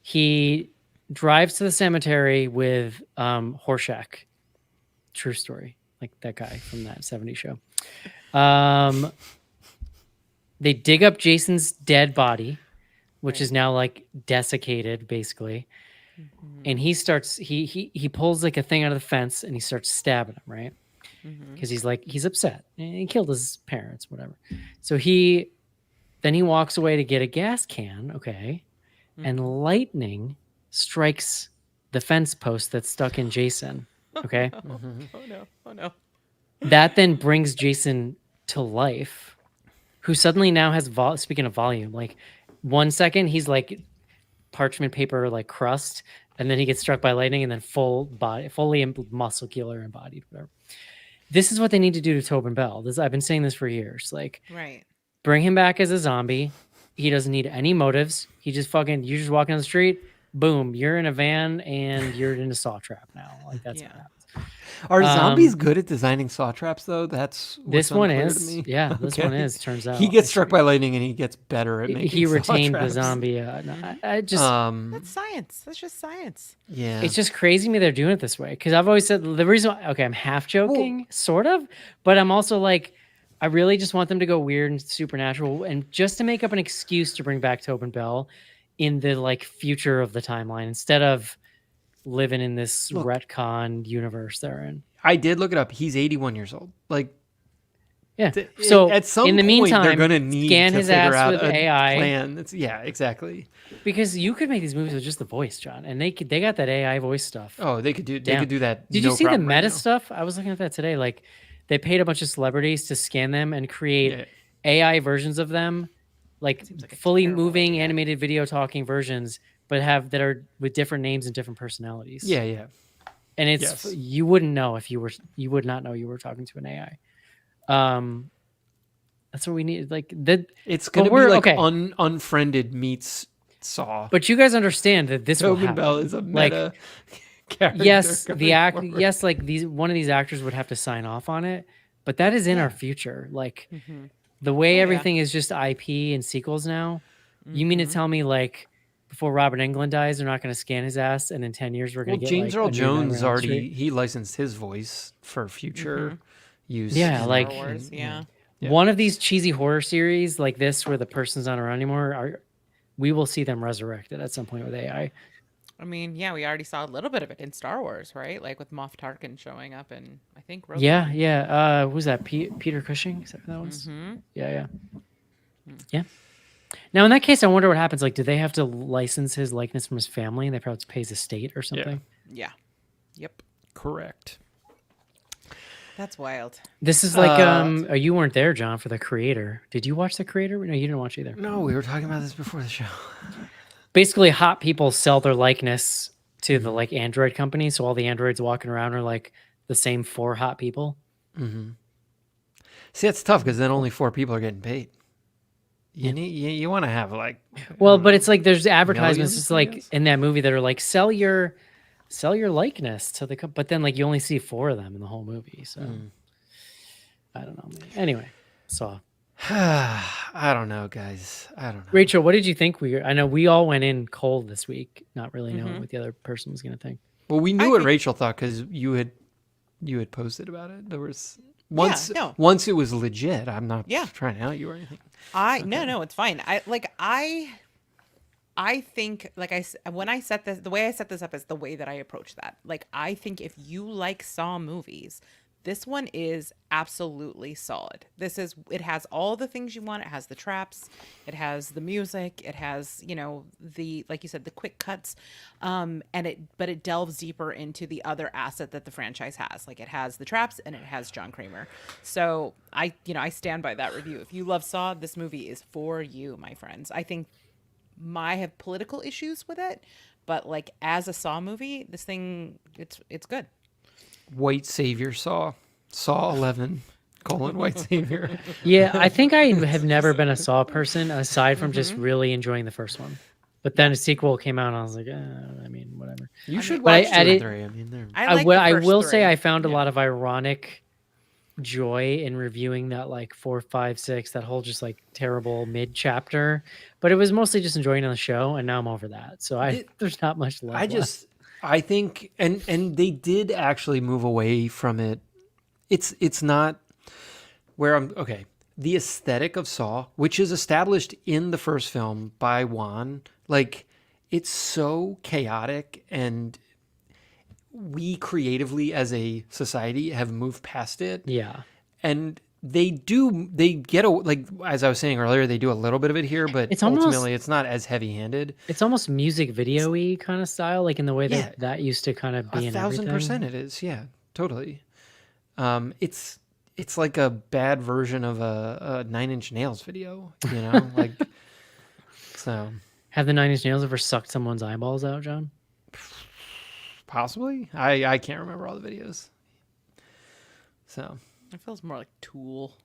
he drives to the cemetery with Horshack. True story. Like that guy from that 70s show. They dig up Jason's dead body, which is now like desiccated, basically. And he starts, he pulls like a thing out of the fence and he starts stabbing him, right? Because he's upset. And he killed his parents, whatever. So then he walks away to get a gas can, okay? And lightning strikes the fence post that's stuck in Jason, okay? Oh no. that then brings Jason to life, who suddenly now has speaking of volume, like 1 second he's like parchment paper like crust, and then he gets struck by lightning, and then full body, fully muscular embodied, whatever. This is what they need to do to Tobin Bell. I've been saying this for years. Like, Right. bring him back as a zombie. He doesn't need any motives. He just you just walk down the street, boom, you're in a van and you're in a saw trap now. Like, that's what happens. Are zombies good at designing saw traps, though? That's this one unclear is. to me. Yeah, this one is. Turns out he gets struck by lightning and he gets better at making. He saw retained the traps. zombie. I just That's science. That's just science. Yeah, it's just crazy to me they're doing it this way, because I've always said the reason why, okay, I'm half joking, sort of, but I'm also like, I really just want them to go weird and supernatural, and just to make up an excuse to bring back Tobin Bell in the like future of the timeline instead of living in this retcon universe they're in. I did look it up. He's 81 years old. Like, yeah. So at some in the point, meantime, they're going to need scan to his figure ass out with a AI. plan. Yeah, exactly. Because you could make these movies with just the voice, John, and they got that AI voice stuff. Oh, they could do. They could do that. Did no you see the problem right meta now. stuff? I was looking at that today. Like, they paid a bunch of celebrities to scan them and create AI versions of them, like fully moving animated video talking versions, but that are with different names and different personalities. Yeah, yeah. And it's you wouldn't know if you would not know you were talking to an AI. That's what we need. Like that. It's gonna be like unfriended meets Saw. But you guys understand that this will Tobin happen. Bell is a meta character. Yes, forward. yes, like one of these actors would have to sign off on it, but that is in our future. Like the way everything is just IP and sequels now. You mean to tell me like before Robert Englund dies, they're not going to scan his ass, and in 10 years we're going to get James like, Earl a new Jones Nightmare on Elm already Street? he licensed his voice for future use. Yeah, in like Star Wars. Yeah. one of these cheesy horror series like this where the person's not around anymore. We will see them resurrected at some point with AI. I mean, yeah, we already saw a little bit of it in Star Wars, right? Like with Moff Tarkin showing up in, I think, Rogue Yeah, One. yeah. Who's that? Peter Cushing? Is that who that was? Yeah. Yeah. Now, in that case, I wonder what happens. Like, do they have to license his likeness from his family, and they probably have to pay his estate or something? Yeah. Yep. Correct. That's wild. This is like, you weren't there, John, for The Creator. Did you watch The Creator? No, you didn't watch either. No, we were talking about this before the show. Basically, hot people sell their likeness to the like android company, so all the androids walking around are like the same 4 hot people. See, that's tough because then only 4 people are getting paid. You want to have like. Well, but it's like there's advertisements millions, just I like guess? in that movie that are like sell your likeness to the but then like you only see 4 of them in the whole movie, so I don't know, man. Anyway, so I don't know, guys. I don't know. Rachel, what did you think? I know we all went in cold this week, not really knowing what the other person was going to think. Well, we knew what Rachel thought because you had posted about it. There was once it was legit. I'm not trying to out you or anything. No, it's fine. I think when I set this, the way I set this up is the way that I approach that. Like, I think if you like Saw movies, this one is absolutely solid. It has all the things you want. It has the traps, it has the music, it has, like you said, the quick cuts, but it delves deeper into the other asset that the franchise has. Like, it has the traps and it has John Kramer. So I stand by that review. If you love Saw, this movie is for you, my friends. I think I have political issues with it, but like as a Saw movie, this thing, it's good. White Savior Saw 11 : White Savior. Yeah, I think I have never been a Saw person aside from just really enjoying the first one. But then a sequel came out and I was like, I mean, whatever. You should watch 2 and 3. I mean, they're... I will say I found a lot of ironic joy in reviewing that like 4, 5, 6, that whole just like terrible mid chapter, but it was mostly just enjoying the show, and now I'm over that. So there's not much left. I think, and they did actually move away from it. It's not where I'm okay. The aesthetic of Saw, which is established in the first film by Juan, like it's so chaotic, and we creatively as a society have moved past it. Yeah. And they get like, as I was saying earlier, they do a little bit of it here, but ultimately it's not as heavy-handed. It's almost music video-y kind of style, like in the way that used to kind of be in everything. 1,000% it is. Yeah, totally. It's it's like a bad version of a Nine Inch Nails video, you know, like so Have the Nine Inch Nails ever sucked someone's eyeballs out, John? possibly. I can't remember all the videos. So It feels more like Tool.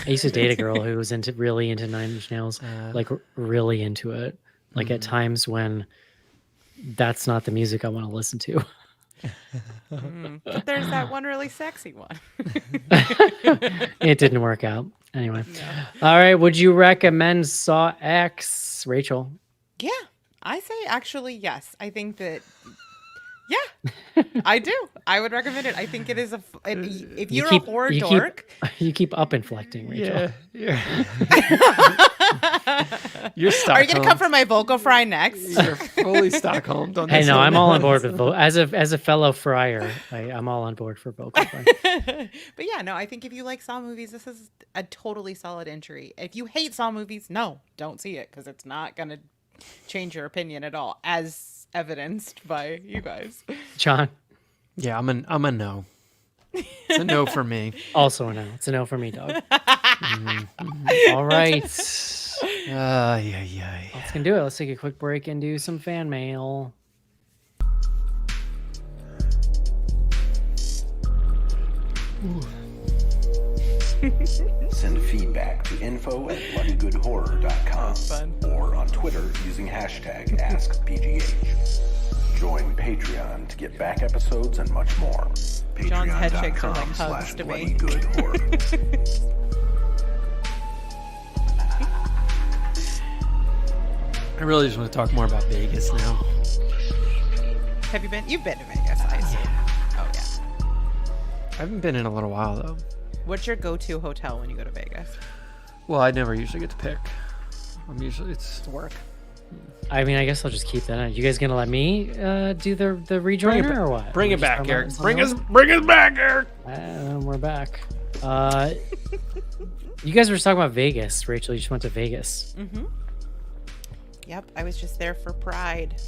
I used to date a girl who was really into Nine Inch Nails, like really into it. Like at times when that's not the music I want to listen to. But there's that one really sexy one. It didn't work out. Anyway. All right. Would you recommend Saw X, Rachel? Yeah, I say actually yes. I think that. Yeah, I do. I would recommend it. I think it is if you're a horror dork. You keep up inflecting, Rachel. yeah. You're Stockholm. Are you gonna come for my vocal fry next? You're fully Stockholm. Hey, no, I'm all on board with as a fellow friar. I'm all on board for vocal fry. But yeah, no, I think if you like Saw movies, this is a totally solid entry. If you hate Saw movies, no, don't see it because it's not gonna change your opinion at all, as evidenced by you guys. John? Yeah, I'm a no. It's a no for me. Also a no. It's a no for me, dog. All right. Yeah. Let's do it. Let's take a quick break and do some fan mail. Send feedback to info@bloodygoodhorror.com or on Twitter using hashtag AskBGH. Join Patreon to get back episodes and much more. John's head shakes are like hugs to me. Patreon.com/bloodygoodhorror. I really just want to talk more about Vegas now. Have you been? You've been to Vegas, I assume. Oh yeah. I haven't been in a little while though. What's your go-to hotel when you go to Vegas? Well, I never usually get to pick. It's Work. I mean, I guess I'll just keep that on. You guys gonna let me do the rejoiner or what? Bring We're it just back, talking Eric. about Bring something us back, Eric. else? We're back. You guys were just talking about Vegas. Rachel, you just went to Vegas. Mm-hmm. Yep, I was just there for Pride.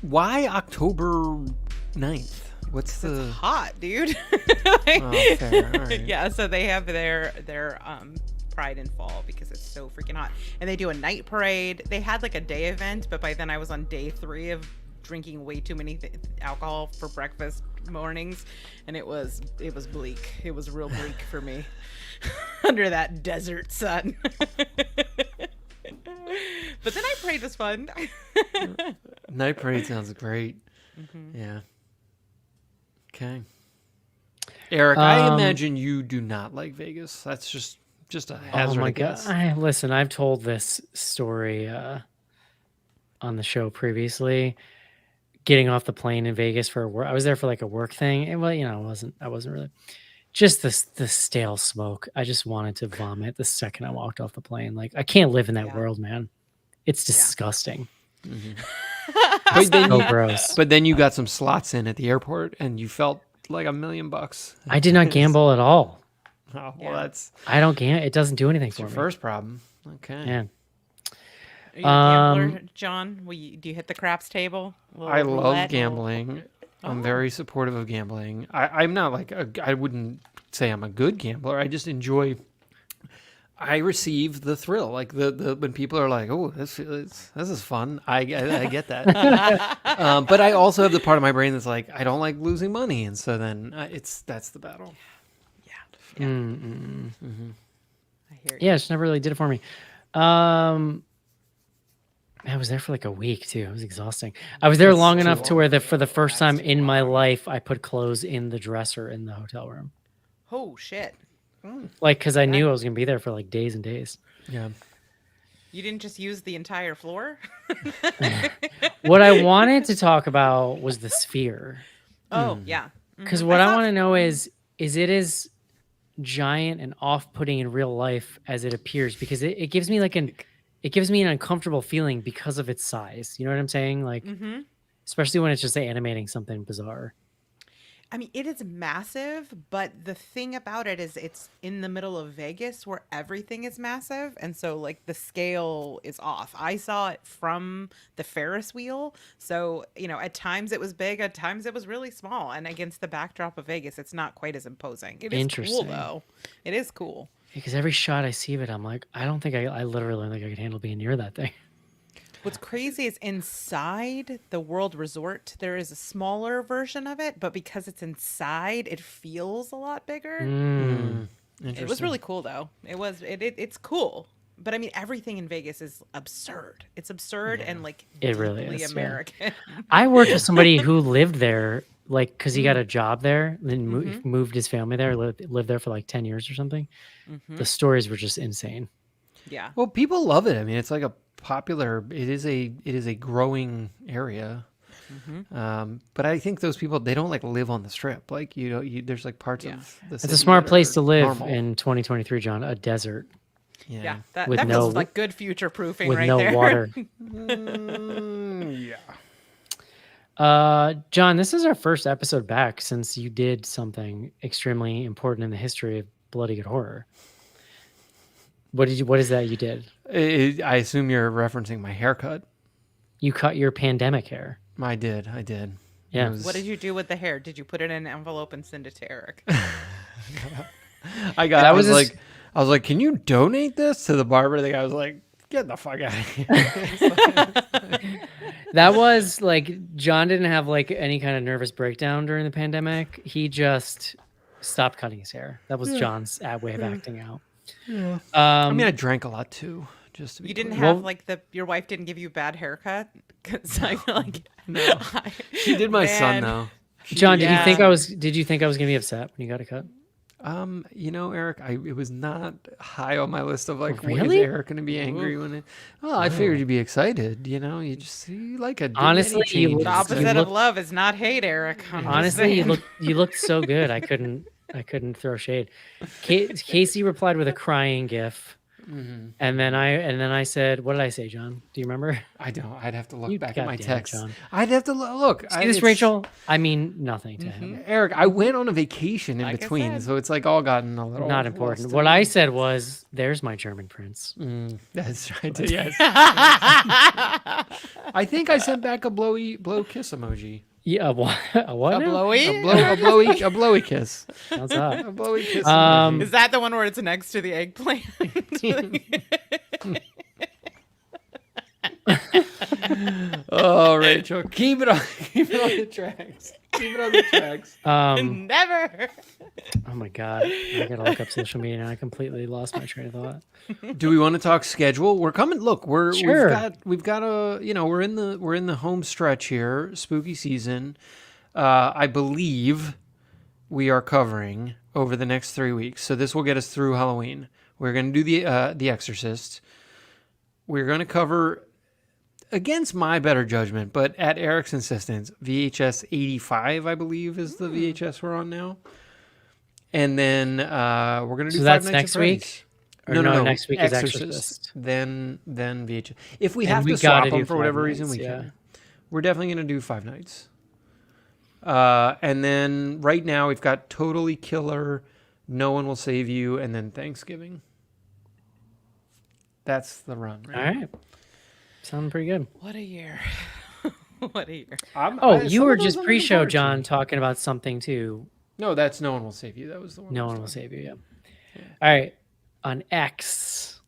Why October 9th? What's the Hot, dude. Oh, fair. All right. Yeah, so they have their Pride in fall because it's so freaking hot, and they do a night parade. They had like a day event, but by then I was on day 3 of drinking way too many alcohol for breakfast mornings, and it was bleak. It was real bleak for me under that desert sun. But the night parade was fun. Night parade sounds great. Yeah. Okay. Eric, I imagine you do not like Vegas. That's just a hazard. Oh my guess. God. Listen, I've told this story on the show previously. Getting off the plane in Vegas for work. I was there for like a work thing. And well, you know, I wasn't really just the stale smoke. I just wanted to vomit the second I walked off the plane. Like I can't live in that world, man. It's disgusting. But then So gross. But then you got some slots in at the airport, and you felt like $1 million. I did not gamble at all. Oh, well, that's I don't gamble. It doesn't do anything for your me. first problem. Okay. Yeah. Are you a gambler, John? Do you hit the craps table? I love roulette? gambling. I'm very supportive of gambling. I'm not like I wouldn't say I'm a good gambler. I just enjoy. I receive the thrill, like the when people are like, "Oh, this is fun." I get that, but I also have the part of my brain that's like, I don't like losing money, and so then that's the battle. I hear you. Yeah, it just never really did it for me. I was there for like a week too. It was exhausting. I was there long enough to where for the first time in my life, I put clothes in the dresser in the hotel room. Oh shit! Like, because I knew I was gonna be there for like days and days. Yeah. You didn't just use the entire floor? What I wanted to talk about was the sphere. Oh yeah. Because what I want to know is it as giant and off-putting in real life as it appears? Because it gives me it gives me an uncomfortable feeling because of its size. You know what I'm saying? Like, especially when it's just animating something bizarre. I mean, it is massive, but the thing about it is it's in the middle of Vegas where everything is massive. And so, like, the scale is off. I saw it from the Ferris wheel. So, at times it was big, at times it was really small. And against the backdrop of Vegas, it's not quite as imposing. It is cool, Interesting. though. It is cool. Because every shot I see of it, I'm like, I literally don't think I could handle being near that thing. What's crazy is inside the World Resort, there is a smaller version of it, but because it's inside, it feels a lot bigger. It was really cool, though. It's cool. But I mean, everything in Vegas is absurd. It's absurd and like It really deeply is, yeah. American. I worked with somebody who lived there, like, because he got a job there, then moved his family there, lived there for like 10 years or something. The stories were just insane. Yeah. Well, people love it. I mean, it's like a popular. It is a growing area. But I think those people, they don't like live on the strip. Like, there's like parts of the It's a city smart that place are to live normal. in 2023, John. A desert Yeah. That With feels no- like good future proofing with right no there. water. Yeah. John, this is our first episode back since you did something extremely important in the history of Bloody Good Horror. What is that you did? I assume you're referencing my haircut. You cut your pandemic hair. I did. Yeah. It was- What did you do with the hair? Did you put it in an envelope and send it to Eric? I was like, can you donate this to the barber? The guy was like, get the fuck out of here. That was like, John didn't have like any kind of nervous breakdown during the pandemic. He just stopped cutting his hair. That was John's way of acting out. Yeah. I mean, I drank a lot too. Just to be You didn't clear. have your wife didn't give you a bad haircut? Because I feel like No. She did my son Man. though. John, did you think Yeah. I was gonna be upset when you got a cut? Eric, it was not high on my list of like, Really? is Eric going to be angry when it? Oh, I figured you'd be excited. You like a Honestly, you changes. the look- opposite you of love is not hate, Eric. I'm just Honestly, saying. you looked so good. I couldn't throw shade. Casey replied with a crying gif, and then I said, "What did I say, John? Do you remember?" I don't. I'd have to look You back at my goddamn text. John. I'd have to look. See this, Rachel? I mean nothing to him. Eric, I went on a vacation in Like I between, said. so it's like all gotten a little Not important. lost What in- I said was, "There's my German prince." That's right. Yes. I think I sent back a blow kiss emoji. Yeah, what? A what? A now? blowy? A blowy kiss. Sounds hot. A blowy kiss. Is that the one where it's next to the eggplant? Oh, Rachel, keep it on the tracks. Keep it on the tracks. Never. Oh my god, I gotta look up social media and I completely lost my train of thought. Do we want to talk schedule? We're coming. Look, Sure. we've got a we're in the home stretch here, spooky season. I believe we are covering over the next 3 weeks. So this will get us through Halloween. We're going to do the Exorcist. We're going to cover, against my better judgment, but at Eric's insistence, VHS 85, I believe, is the VHS we're on now. And then we're going to do So Five that's Nights next at Freddy's. week? Or no, next week is Exorcist. Exorcist. Then VHS. If we And have we to swap gotta do them for whatever Five reason, we Nights, can. We're definitely going to do Five Nights. And then right now we've got Totally Killer, No One Will Save You, and then Thanksgiving. That's the run. All right. Sounding pretty good. What a year. What a year. You were just pre-show, John, talking about something too. No, that's No One Will Save You. That was the one. No one will save you. Yeah. All right. On X,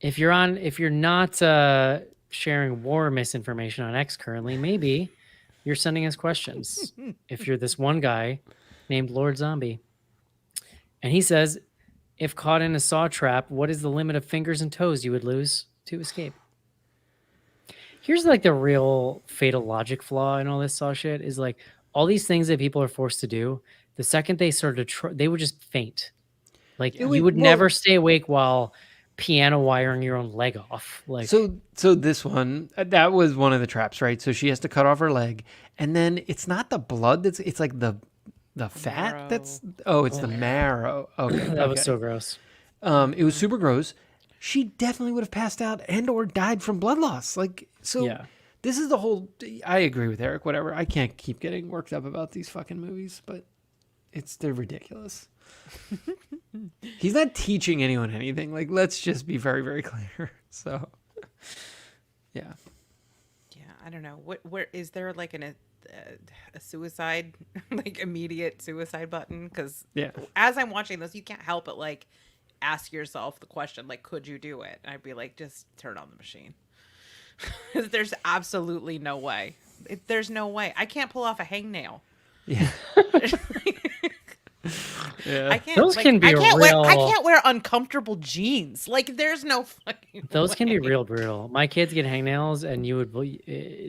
if you're not sharing war misinformation on X currently, maybe you're sending us questions. If you're this one guy named Lord Zombie, and he says, if caught in a saw trap, what is the limit of fingers and toes you would lose to escape? Here's like the real fatal logic flaw in all this saw shit is like all these things that people are forced to do. The second they started to they would just faint. Like you would never stay awake while piano wiring your own leg off. Like So this one, that was one of the traps, right? So she has to cut off her leg, and then it's not the blood it's like the fat marrow. that's it's the marrow. Okay. that was so gross. It was super gross. She definitely would have passed out and or died from blood loss. Like, so Yeah. this is the whole. I agree with Eric. Whatever. I can't keep getting worked up about these fucking movies, but they're ridiculous. He's not teaching anyone anything. Like, let's just be very, very clear. So, yeah. Yeah, I don't know. Where is there like a suicide, like immediate suicide button? Because Yeah. as I'm watching this, you can't help but like ask yourself the question, like, could you do it? And I'd be like, just turn on the machine. There's absolutely no way. There's no way. I can't pull off a hangnail. Yeah. Yeah. I can't. Those like, can be I real. I can't wear uncomfortable jeans. Like, there's no fucking. Those can be way. real brutal. My kids get hangnails, and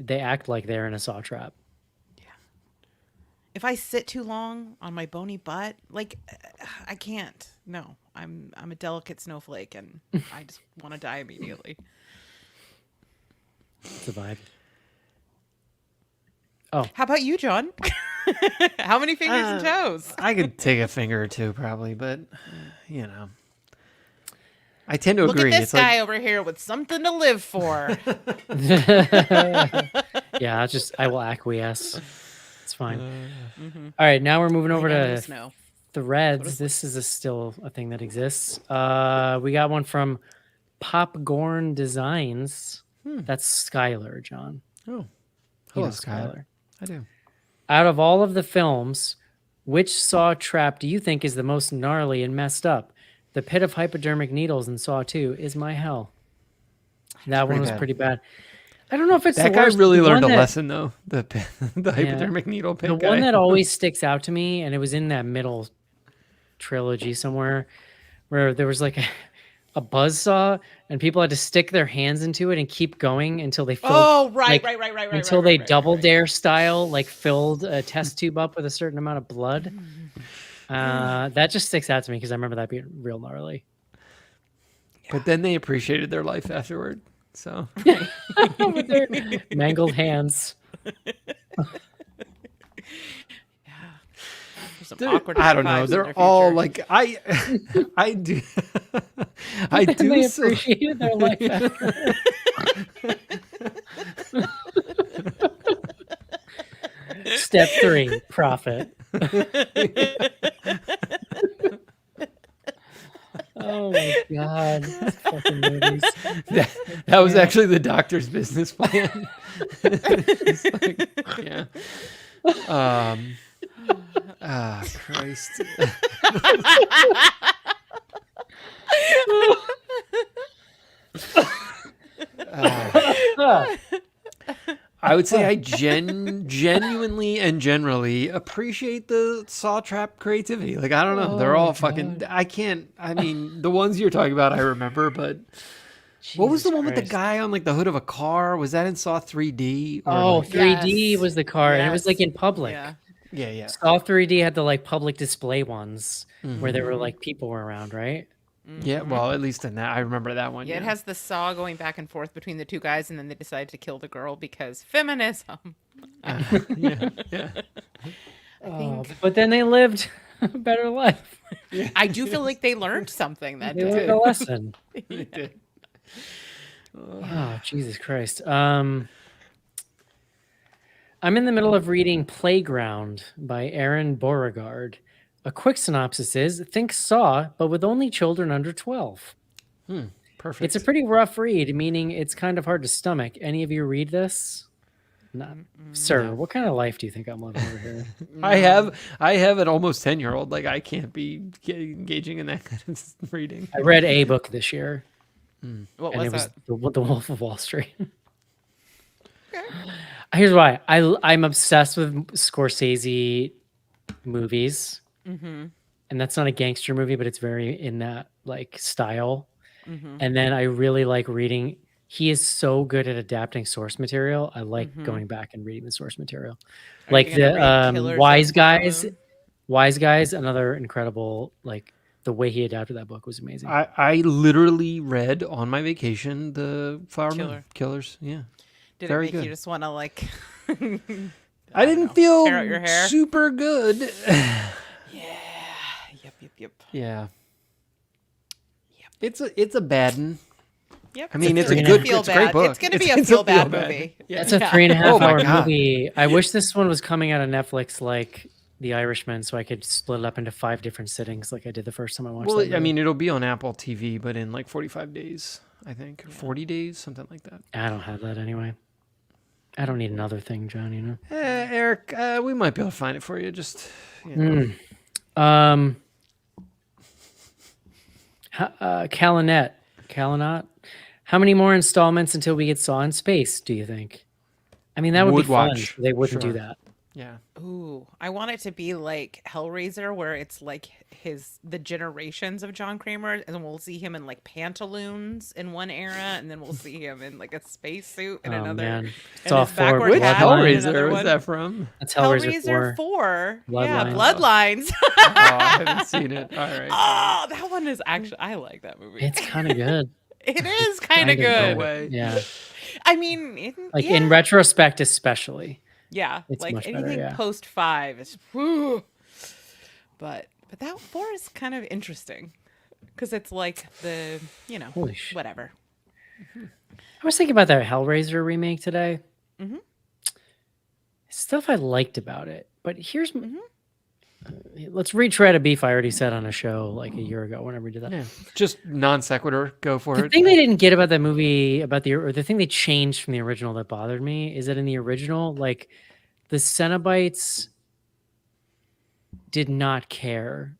they act like they're in a saw trap. If I sit too long on my bony butt, like, I can't. No, I'm a delicate snowflake, and I just want to die immediately. It's a vibe. How about you, John? How many fingers and toes? I could take a finger or two probably, but you know, I tend to Look agree. at this It's guy like, over here with something to live for. Yeah, I will acquiesce. It's fine. All right, now we're moving over to Snow. threads. This is still a thing that exists. We got one from Popcorn Designs. That's Skylar, John. oh, You hello, know Skylar. I do. Out of all of the films, which Saw trap do you think is the most gnarly and messed up? The pit of hypodermic needles in Saw 2 is my hell. That one was bad. pretty bad. I don't know if it's That the guy worst. really The learned a one that- lesson though. The hypodermic needle pit The guy. one that always sticks out to me, and it was in that middle trilogy somewhere, where there was like a buzzsaw, and people had to stick their hands into it and keep going until they filled. Oh, right, like, right. Until they double dare style, like filled a test tube up with a certain amount of blood. That just sticks out to me because I remember that being real gnarly. But then they appreciated their life afterward. So With their mangled hands. Some They're- awkward I don't know. times in They're their all future. like I do I And do they so, appreciated their life after. Step 3, profit. Oh my god. These fucking movies. that was actually the doctor's business plan. It's like, yeah. Christ. I would say I genuinely and generally appreciate the Saw Trap creativity. Like, I don't know. They're all fucking... I mean, the ones you're talking about I remember, but... what was the one with the Christ. guy on like the hood of a car? Was that in Saw 3D? Or Oh, like- 3D Yes. was the car, and it was like in public. Yeah. yeah. Saw 3D had the like public display ones where there were like people were around, right? Yeah, well, at least in that, I remember that one. Yeah, it has the saw going back and forth between the two guys, and then they decided to kill the girl because feminism. yeah. Oh, but then they lived a better life. I do feel like they learned something that They day. learned a lesson. They did. Oh, Jesus Christ. I'm in the middle of reading Playground by Aaron Beauregard. A quick synopsis is, think Saw, but with only children under 12. Perfect. It's a pretty rough read, meaning it's kind of hard to stomach. Any of you read this? No. Sir, what kind of life do you think I'm living over here? I have an almost 10-year-old. Like, I can't be engaging in that kind of reading. I read a book this year, What and was it was that? the Wolf of Wall Street. Here's why. I'm obsessed with Scorsese movies. And that's not a gangster movie, but it's very in that like style. And then I really like reading. He is so good at adapting source material. I like going back and reading the source material. Are Like you gonna read the Killers Wise of the Flower Guys. Moon? Wise Guys, another incredible, like the way he adapted that book was amazing. I literally read on my vacation the Flower Moon Killers. Yeah. Did Very it make good. you just want to like? I didn't feel tear out your hair? super good. Yep. Yeah. It's a bad one. Yep. I mean, it's a three and good, a feel it's a great bad. book. It's going to be a feel bad movie. Yeah. That's a 3.5 Oh my hour God. movie. I wish this one was coming out of Netflix like The Irishman, so I could split it up into 5 different sittings, like I did the first time I watched. Well, that I movie. mean, it'll be on Apple TV, but in like 45 days, I think. 40 days, something like that. I don't have that anyway. I don't need another thing, John. You know. Eric, we might be able to find it for you. Just, you know. Calinat. How many more installments until we get Saw in space? Do you think? I mean, that would be fun. watch. They wouldn't do Sure. that. Yeah. Ooh, I want it to be like Hellraiser, where it's like the generations of John Kramer, and we'll see him in like pantaloons in one era, and then we'll see him in like a spacesuit in Oh another. man, and Saw his 4. backward Which hat in Bloodlines. another Hellraiser was one. that from? That's Hellraiser, Hellraiser 4. Yeah, Bloodlines. Bloodlines. Oh, I haven't seen it. All right. Oh, that one is actually, I like that movie. It's kind of good. It is kind of Kinda good. No way. Yeah, I mean, like yeah. in retrospect, especially. Yeah, It's like much better, anything yeah. post 5 is, whew. But that 4 is kind of interesting because it's like the Holy shit. whatever. I was thinking about that Hellraiser remake today. Stuff I liked about it, but here's let's retread a beef I already said on a show like a year ago whenever we did that. Yeah. Just non sequitur. Go for The it. thing they didn't get about that movie, or the thing they changed from the original that bothered me, is that in the original, like the Cenobites did not care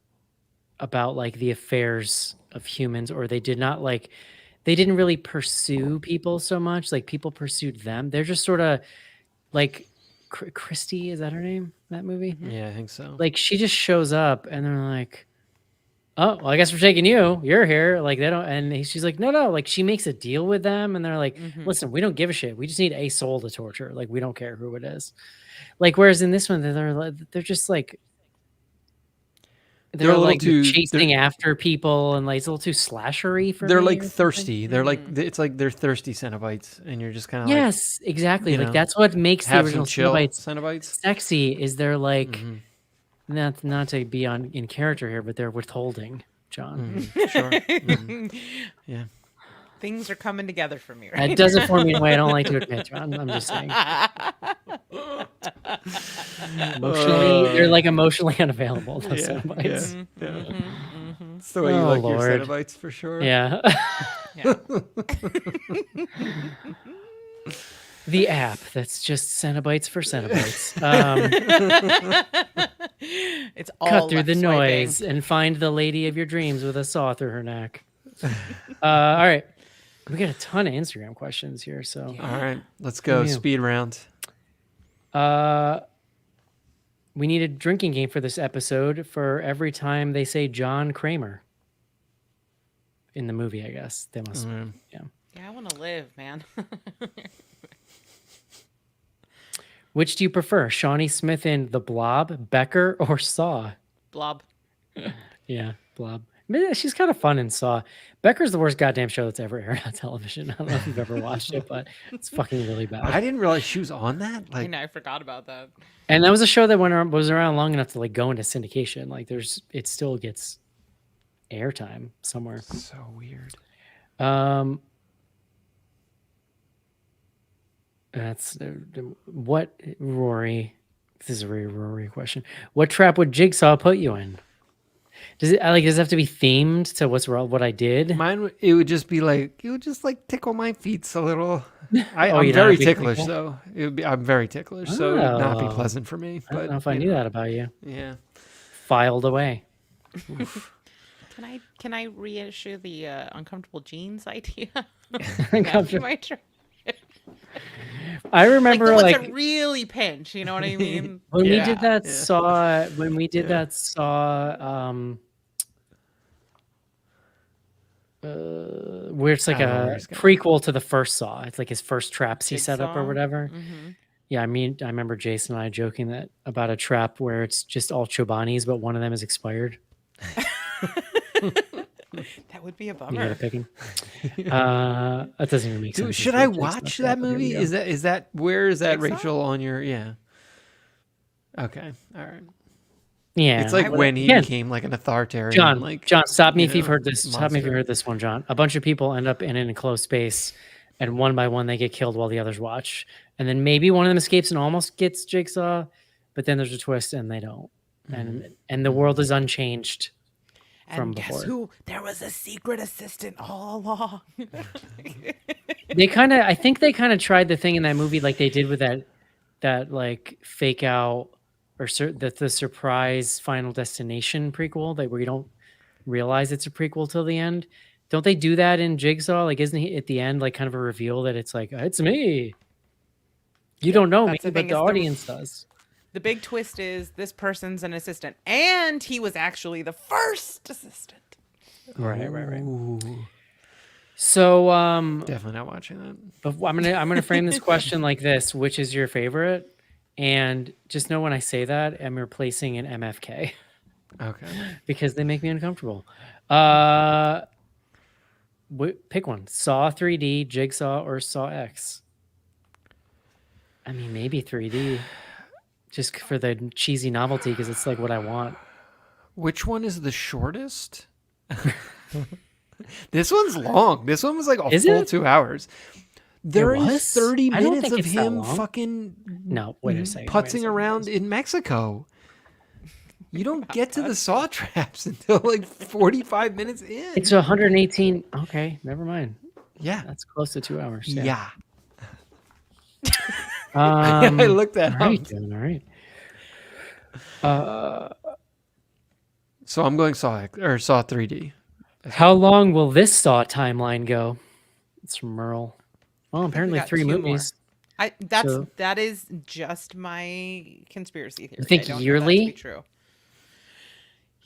about like the affairs of humans, or they didn't really pursue people so much. Like people pursued them. They're just sort of like Christy, is that her name? That movie? Yeah, I think so. Like she just shows up and they're like, oh, well, I guess we're taking you. You're here. Like they don't, and she's like, no. Like she makes a deal with them, and they're like, listen, we don't give a shit. We just need a soul to torture. Like we don't care who it is. Like whereas in this one, they're just like. They're a little like too chasing after people, and like it's a little too slashery for They're me like or something. thirsty. They're like it's like they're thirsty Cenobites, and you're just kind of Yes, exactly. you Like know, that's what makes the have original some chill Cenobites Cenobites. sexy. Is they're like not to be in character here, but they're withholding, John. Sure. Yeah. Things are coming together for me, right? That does it for me in a way I don't like to admit, John. I'm just saying. Emotionally, they're like emotionally unavailable. Those Cenobites. Yeah. It's the way you Oh, like Lord. your Cenobites for sure. Yeah. Yeah. The app that's just Cenobites for Cenobites. It's all Cut through left the swiping. noise and find the lady of your dreams with a saw through her neck. All right. We got a ton of Instagram questions here. So All right, let's go. Yeah. Speed round. we need a drinking game for this episode for every time they say John Kramer in the movie, I guess. They must. Yeah. Yeah, I want to live, man. Which do you prefer, Shawnee Smith in The Blob, Becker, or Saw? Blob. Yeah, Blob. I mean, she's kind of fun in Saw. Becker's the worst goddamn show that's ever aired on television. I don't know if you've ever watched it, but it's fucking really bad. I didn't realize she was on that. I Like, know, I forgot about that. And that was a show that was around long enough to like go into syndication. Like it still gets airtime somewhere. so weird. That's what Rory. This is a very Rory question. What trap would Jigsaw put you in? Does it have to be themed to what I did? Mine, it would just be like, it would just like tickle my feet a little. I'm you're not very a big ticklish, tickle? so it would be. I'm very ticklish, so it would not be Oh. pleasant for me. I don't But know if I you knew know, that about you. Yeah. Filed away. Can I reissue the uncomfortable jeans idea? Uncomfortable- My tr- I like remember the ones like that really pinch. You know what I mean? when we Yeah, did that yeah. Saw. When we did that Saw. Where it's like I don't know where a he's going. prequel to the first Saw. It's like his first traps he set up or Jigsaw? whatever. Mm-hmm. Yeah, I mean, I remember Jason and I joking that about a trap where it's just all Chobanis, but one of them is expired. That would be a You gotta bummer. pick him. That doesn't even make sense. Dude, It's should like I Jason watch trap, that but here we movie? go. Is that where is that Jigsaw? Rachel on your? Yeah. Okay. All right. Yeah, It's like would- when he again, became like an authoritarian. John, like John, stop me you if you've know, heard this. Stop me if you've monster. heard this one, John. A bunch of people end up in an enclosed space, and one by one they get killed while the others watch, and then maybe one of them escapes and almost gets Jigsaw, but then there's a twist and they don't, and the world is unchanged from And guess before. who? There was a secret assistant all along. I think they kind of tried the thing in that movie like they did with that like fake out or the surprise Final Destination prequel, that where you don't realize it's a prequel till the end. Don't they do that in Jigsaw? Like, isn't he at the end like kind of a reveal that it's like it's me? You don't know me, that's the but thing, the is audience does. The big twist is this person's an assistant, and he was actually the first assistant. Right. Ooh, So, definitely not watching that. but I'm gonna frame this question like this: which is your favorite? And just know when I say that, I'm replacing an MFK Okay. because they make me uncomfortable. Pick one: Saw 3D, Jigsaw, or Saw X. I mean, maybe 3D, just for the cheesy novelty, because it's like what I want. Which one is the shortest? This one's long. This one was like a Is full it? 2 hours. There is was? 30 I don't minutes think of it's that him long. fucking No, wait a second. putzing around in Mexico. You don't get to the saw traps until like 45 minutes in. It's 118. Okay, never mind. Yeah. That's close to 2 hours. Yeah. I I looked that all right, up. then, all right. So I'm going Saw 3D. How long will this Saw timeline go? It's from Merle. Well, apparently got 3 2 more. movies. So- That is just my conspiracy theory. You think I don't know that to yearly? be true.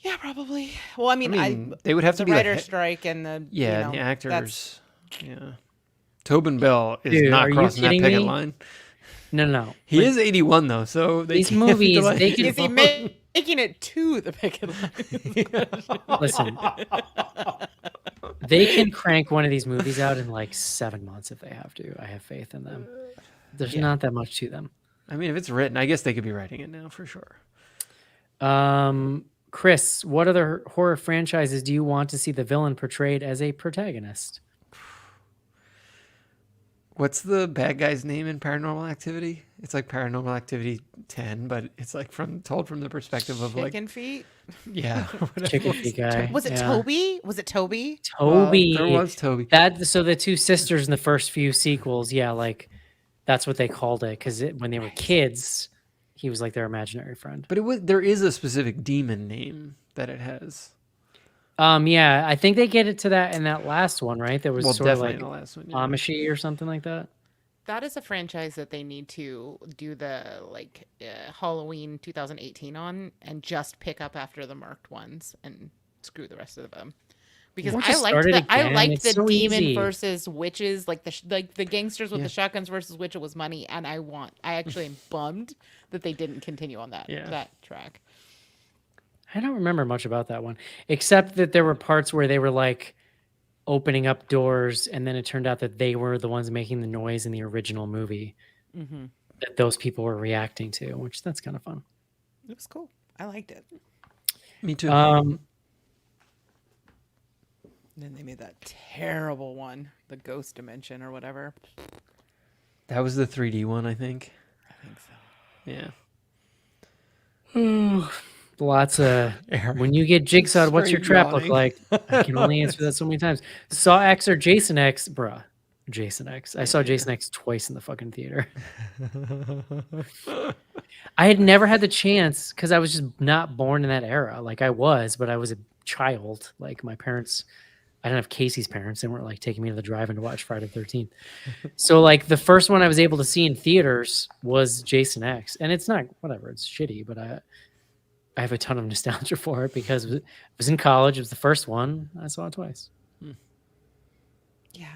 Yeah, probably. Well, I mean, they would have to the be like writer strike and the yeah, you know, the that's- actors. Yeah. Tobin Bell is Dude, not are you crossing that kidding picket me? line. No. He is 81 though, so they These can't movies, delay they it can- Is he long. making it to the picket line? Listen, they can crank one of these movies out in like 7 months if they have to. I have faith in them. There's not that much to them. I mean, if it's written, I guess they could be writing it now for sure. Chris, what other horror franchises do you want to see the villain portrayed as a protagonist? What's the bad guy's name in Paranormal Activity? It's like Paranormal Activity 10, but it's like told from the perspective of like Chicken feet? yeah, whatever. Chicken feet guy. Was it Yeah. Toby? Was it Toby? Toby. There was Toby. So the two sisters in the first few sequels, yeah, like that's what they called it because when they were kids, he was like their imaginary friend. But there is a specific demon name that it has. Yeah, I think they get it to that in that last one, right? There was Well, sort of definitely like in the last one. Yeah. Amishi or something like that. That is a franchise that they need to do the Halloween 2018 on and just pick up after the marked ones and screw the rest of them. Because Or I just liked start it the I again. liked It's the so demon easy. versus witches, like the gangsters with Yeah. the shotguns versus witch. It was money, and I actually am bummed that they didn't continue on that track. I don't remember much about that one, except that there were parts where they were like opening up doors, and then it turned out that they were the ones making the noise in the original movie Mm-hmm. that those people were reacting to, which that's kind of fun. It was cool. I liked it. Me too. And then they made that terrible one, the Ghost Dimension or whatever. That was the 3D one, I think. I think so. Yeah. Lots of when you get jigsawed, what's your Straight trap look yawning. like? I can only answer that so many times. Saw X or Jason X, bruh. Jason X. I saw Jason X twice in the fucking theater. I had never had the chance because I was just not born in that era. Like I was, but I was a child. Like my parents, I didn't have Casey's parents. They weren't like taking me to the drive-in to watch Friday the 13th. So like the first one I was able to see in theaters was Jason X. And it's not, whatever, it's shitty, but I have a ton of nostalgia for it because it was in college. It was the first one. I saw it twice. Yeah.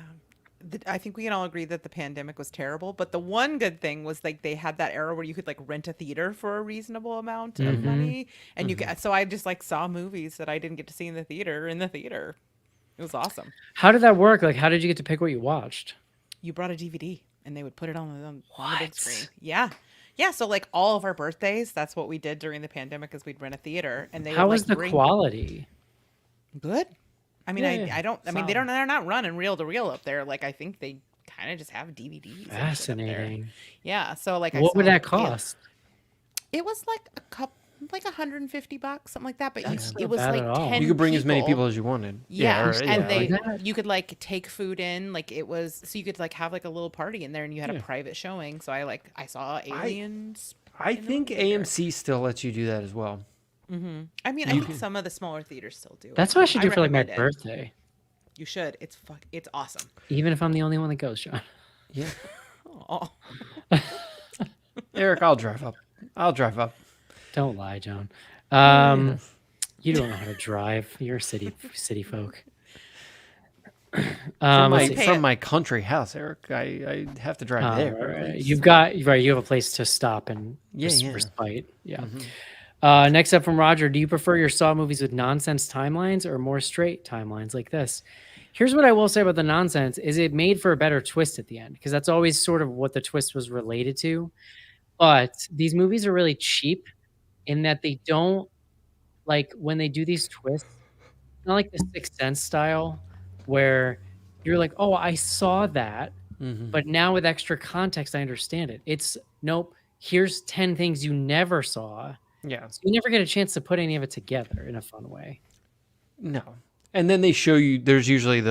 I think we can all agree that the pandemic was terrible, but the one good thing was like they had that era where you could like rent a theater for a reasonable amount of money, and you get. So I just like saw movies that I didn't get to see in the theater. It was awesome. How did that work? Like, how did you get to pick what you watched? You brought a DVD, and they would put it on the big What? screen. Yeah, Yeah, so like all of our birthdays, that's what we did during the pandemic, is we'd rent a theater, and they How would was like the bring quality? good. I mean, Yeah, I yeah, I don't. I mean, solid. they're not running reel to reel up there. Like I think they kind of just have DVDs and shit up there. Fascinating. Yeah. So like I What would saw that like, cost? it was like a cup, like $150, something like that. But That's it not was bad like at all. 10 You could bring as many people. people as you wanted. Yeah, or, and yeah, they like- you could like take food in, like it was, so you could like have like a little party in there, and you had Yeah. a private showing. So I saw Aliens. I in the think movie theater. AMC still lets you do that as well. I mean, I think some of the smaller theaters still do. That's it. what I should do for like my recommend it. birthday. You should. It's awesome. Even if I'm the only one that goes, John. Yeah. Oh. Eric, I'll drive up. Don't lie, John. You don't know how to drive. You're a city folk. Let's see. From my country house, Eric. I have to drive there. Right. It's- You have a place to stop and Yeah, yeah. respite. Yeah. Next up from Roger, do you prefer your Saw movies with nonsense timelines or more straight timelines like this? Here's what I will say about the nonsense is it made for a better twist at the end, because that's always sort of what the twist was related to. But these movies are really cheap in that they don't, like, when they do these twists, not like the Sixth Sense style where you're like, oh, I saw that, but now with extra context, I understand it. It's nope. Here's 10 things you never saw. Yeah. So you never get a chance to put any of it together in a fun way. No. And then they show you, there's usually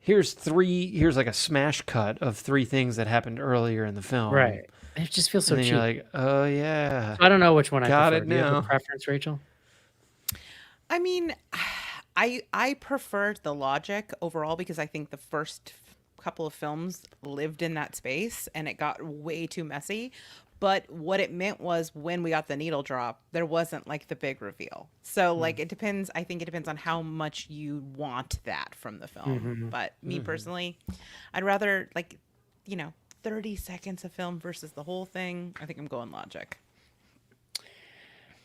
here's like a smash cut of 3 things that happened earlier in the film. Right. It just feels so And then cheap. you're like, oh, yeah. I don't know which one I Got prefer. it Do you have a now. preference, Rachel? I mean, I preferred the logic overall, because I think the first couple of films lived in that space and it got way too messy. But what it meant was when we got the needle drop, there wasn't like the big reveal. So like it depends. I think it depends on how much you want that from the film. But me personally, I'd rather 30 seconds of film versus the whole thing. I think I'm going logic.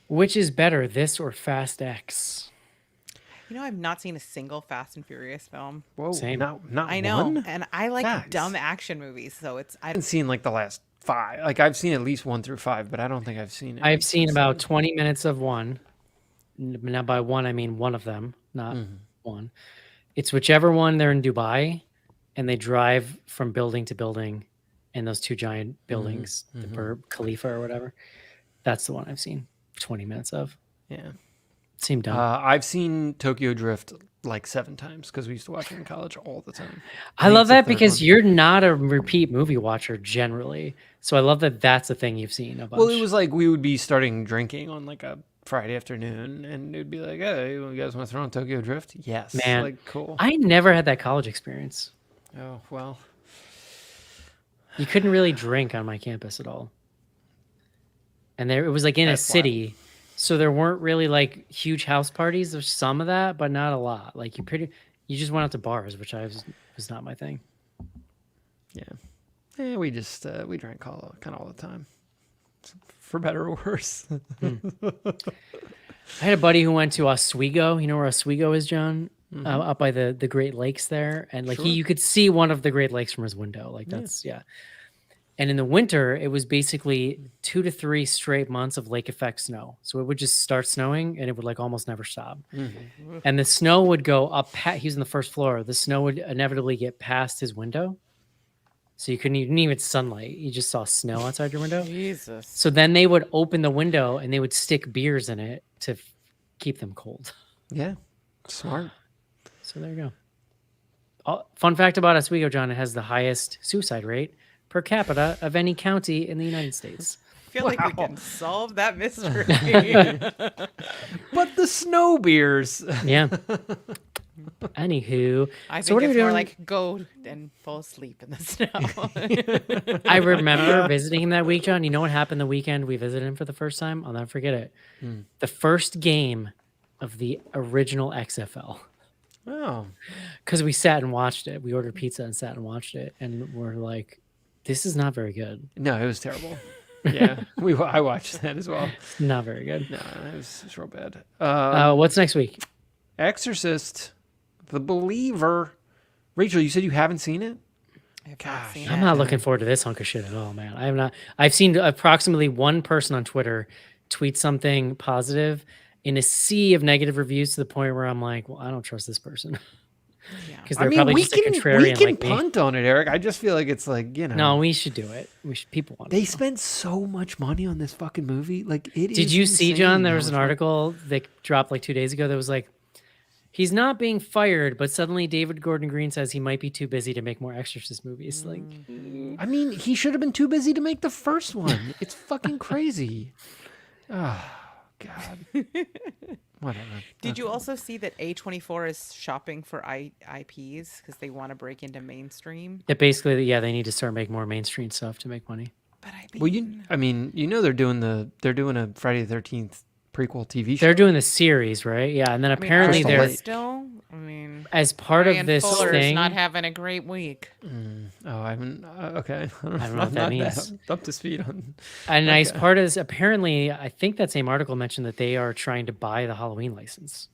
Which is better, this or Fast X? I've not seen a single Fast and Furious film. Whoa. Same. Not I know, one? and I like Guys. dumb action movies, so I haven't seen like the last 5. Like I've seen at least 1 through 5, but I don't think I've seen it. I've seen about 20 minutes of one. Now by one, I mean one of them, not one. It's whichever one they're in Dubai and they drive from building to building in those 2 giant buildings, the Burj Khalifa or whatever. That's the one I've seen 20 minutes of. Yeah. Seemed dumb. I've seen Tokyo Drift like 7 times because we used to watch it in college all the time. I love it's the that 3rd because one. you're not a repeat movie watcher generally. So I love that that's a thing you've seen a bunch. Well, it was like we would be starting drinking on like a Friday afternoon, and it'd be like, "Hey, you guys want to throw on Tokyo Drift?" Yes, Man, like cool. I never had that college experience. Oh well, You couldn't really drink on my campus at all. And it was like in That's a city. So there weren't really like huge house parties. There's some of that, but not a lot. Like you just went out to bars, which was not my thing. yeah. We just we drank kind of all the time, for better or worse. I had a buddy who went to Oswego. You know where Oswego is, John? Up by the Great Lakes there. And like you could see one of the Great Lakes from his window. Like that's yeah. And in the winter, it was basically 2 to 3 straight months of lake effect snow. So it would just start snowing and it would like almost never stop. And the snow would go up. He was on the first floor. The snow would inevitably get past his window. So you didn't even sunlight. You just saw snow outside your window. Jesus. So then they would open the window and they would stick beers in it to keep them cold. Yeah, smart. So there you go. Fun fact about Oswego, John, it has the highest suicide rate per capita of any county in the United States. I feel like we can solve that mystery. But the snow beers. Yeah. Anywho, I so think what are it's we more doing? like go and fall asleep in the snow. I remember visiting him that week, John. You know what happened the weekend we visited him for the first time? I'll never forget it. The first game of the original XFL. Oh, Because we sat and watched it. We ordered pizza and sat and watched it. And we're like, this is not very good. no, it was terrible. Yeah, I watched that as well. Not very good. No, it was real bad. What's next week? Exorcist, The Believer. Rachel, you said you haven't seen it? I have not Gosh. seen I'm it. not looking forward to this hunk of shit at all, man. I have not. I've seen approximately one person on Twitter tweet something positive in a sea of negative reviews to the point where I'm like, well, I don't trust this person Yeah. because I they're mean, probably we just a can contrarian like me. punt on it, Eric. I just feel like it's like, you know. No, we should do it. We should. People want. They spent so much money on this fucking movie. Like it is. Did you see, John? insane There how was an much money- article that dropped like 2 days ago that was like, he's not being fired, but suddenly David Gordon Green says he might be too busy to make more Exorcist movies. Like, I mean, he should have been too busy to make the first one. It's fucking crazy. Oh God. Whatever. Did you also see that A24 is shopping for IPs because they want to break into mainstream? that basically, yeah, they need to start making more mainstream stuff to make money. But I Well, mean, they're doing a Friday the 13th prequel TV show. They're doing the series, right? Yeah, and then apparently are they're- they still. I mean, as part of Ryan this Fuller's thing. not having a great week. Oh, I haven't. Okay. I don't know what I'm that not means. up to speed on. A nice part is apparently, I think that same article mentioned that they are trying to buy the Halloween license,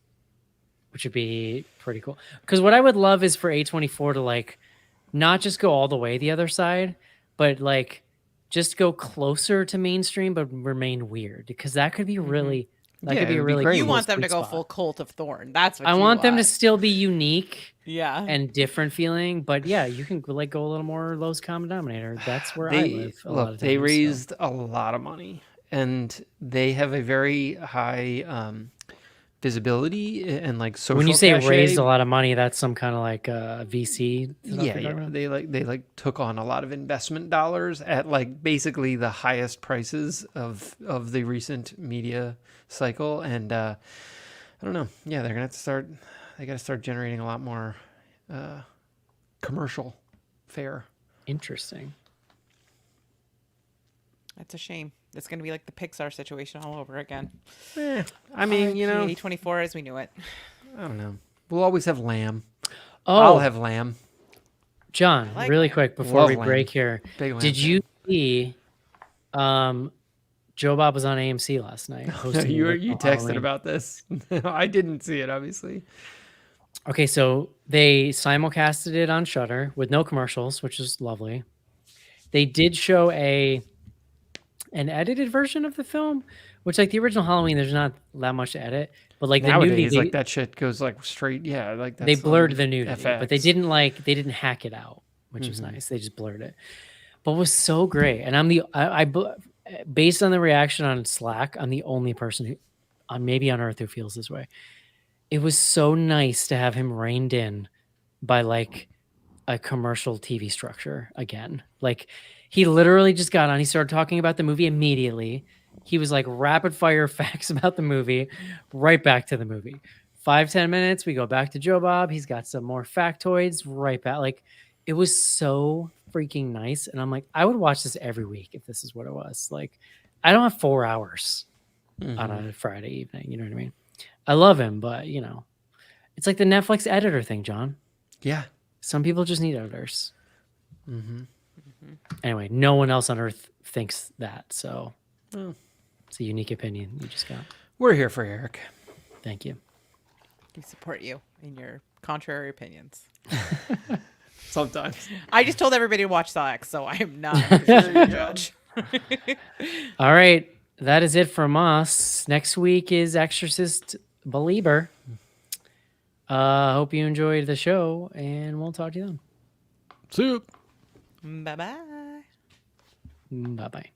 which would be pretty cool. Because what I would love is for A24 to like not just go all the way the other side, but like just go closer to mainstream, but remain weird. Because that could be really, that Yeah, could be it'd a be really great. cool You want them to sweet go spot. full Cult of Thorn. That's what I you want them to still be unique Yeah. and different feeling, but yeah, you can like go a little more lowest common denominator. That's where I live. A lot of They times, so. raised a lot of money, and they have a very high visibility and like social. When you say cachet. raised a lot of money, that's some kind of like VC. stuff Yeah, you're yeah. talking about? They took on a lot of investment dollars at like basically the highest prices of the recent media cycle, and I don't know. Yeah, they're gonna have to start. They got to start generating a lot more commercial fare. Interesting. That's a shame. It's going to be like the Pixar situation all over again. I mean, you know, A24 as we knew it. I don't know. We'll always have lamb. Oh, I'll have lamb. John, like really lamb. quick before Love we lamb. break here. Big lamb Did fan. you see Joe Bob was on AMC last night? hosting you the you original texted Halloween. about this. I didn't see it, obviously. Okay, so they simulcasted it on Shudder with no commercials, which is lovely. They did show an edited version of the film, which like the original Halloween, there's not that much to edit, but like the nudity, Nowadays, like that shit goes like straight. Yeah, like they that's blurred on the nudity, but they FX. didn't hack it out, which Mm-hmm. was nice. They just blurred it, but it was so great. And based on the reaction on Slack, I'm the only person who, maybe on Earth, who feels this way. It was so nice to have him reined in by like a commercial TV structure again. Like he literally just got on. He started talking about the movie immediately. He was like rapid fire facts about the movie, right back to the movie. 5-10 minutes, we go back to Joe Bob. He's got some more factoids, right back. Like it was so freaking nice. And I'm like, I would watch this every week if this is what it was. Like I don't have 4 hours on a Friday evening. You know what I mean? I love him, but you know, it's like the Netflix editor thing, John. Yeah. Some people just need editors. Anyway, no one else on Earth thinks that. So it's a unique opinion you just got. We're here for Eric. Thank you. We support you in your contrary opinions. Sometimes. I just told everybody to watch Saw X, so I am not a position to judge. All right. That is it from us. Next week is Exorcist Belieber. Hope you enjoyed the show, and we'll talk to you then. See you. Bye-bye. Bye-bye.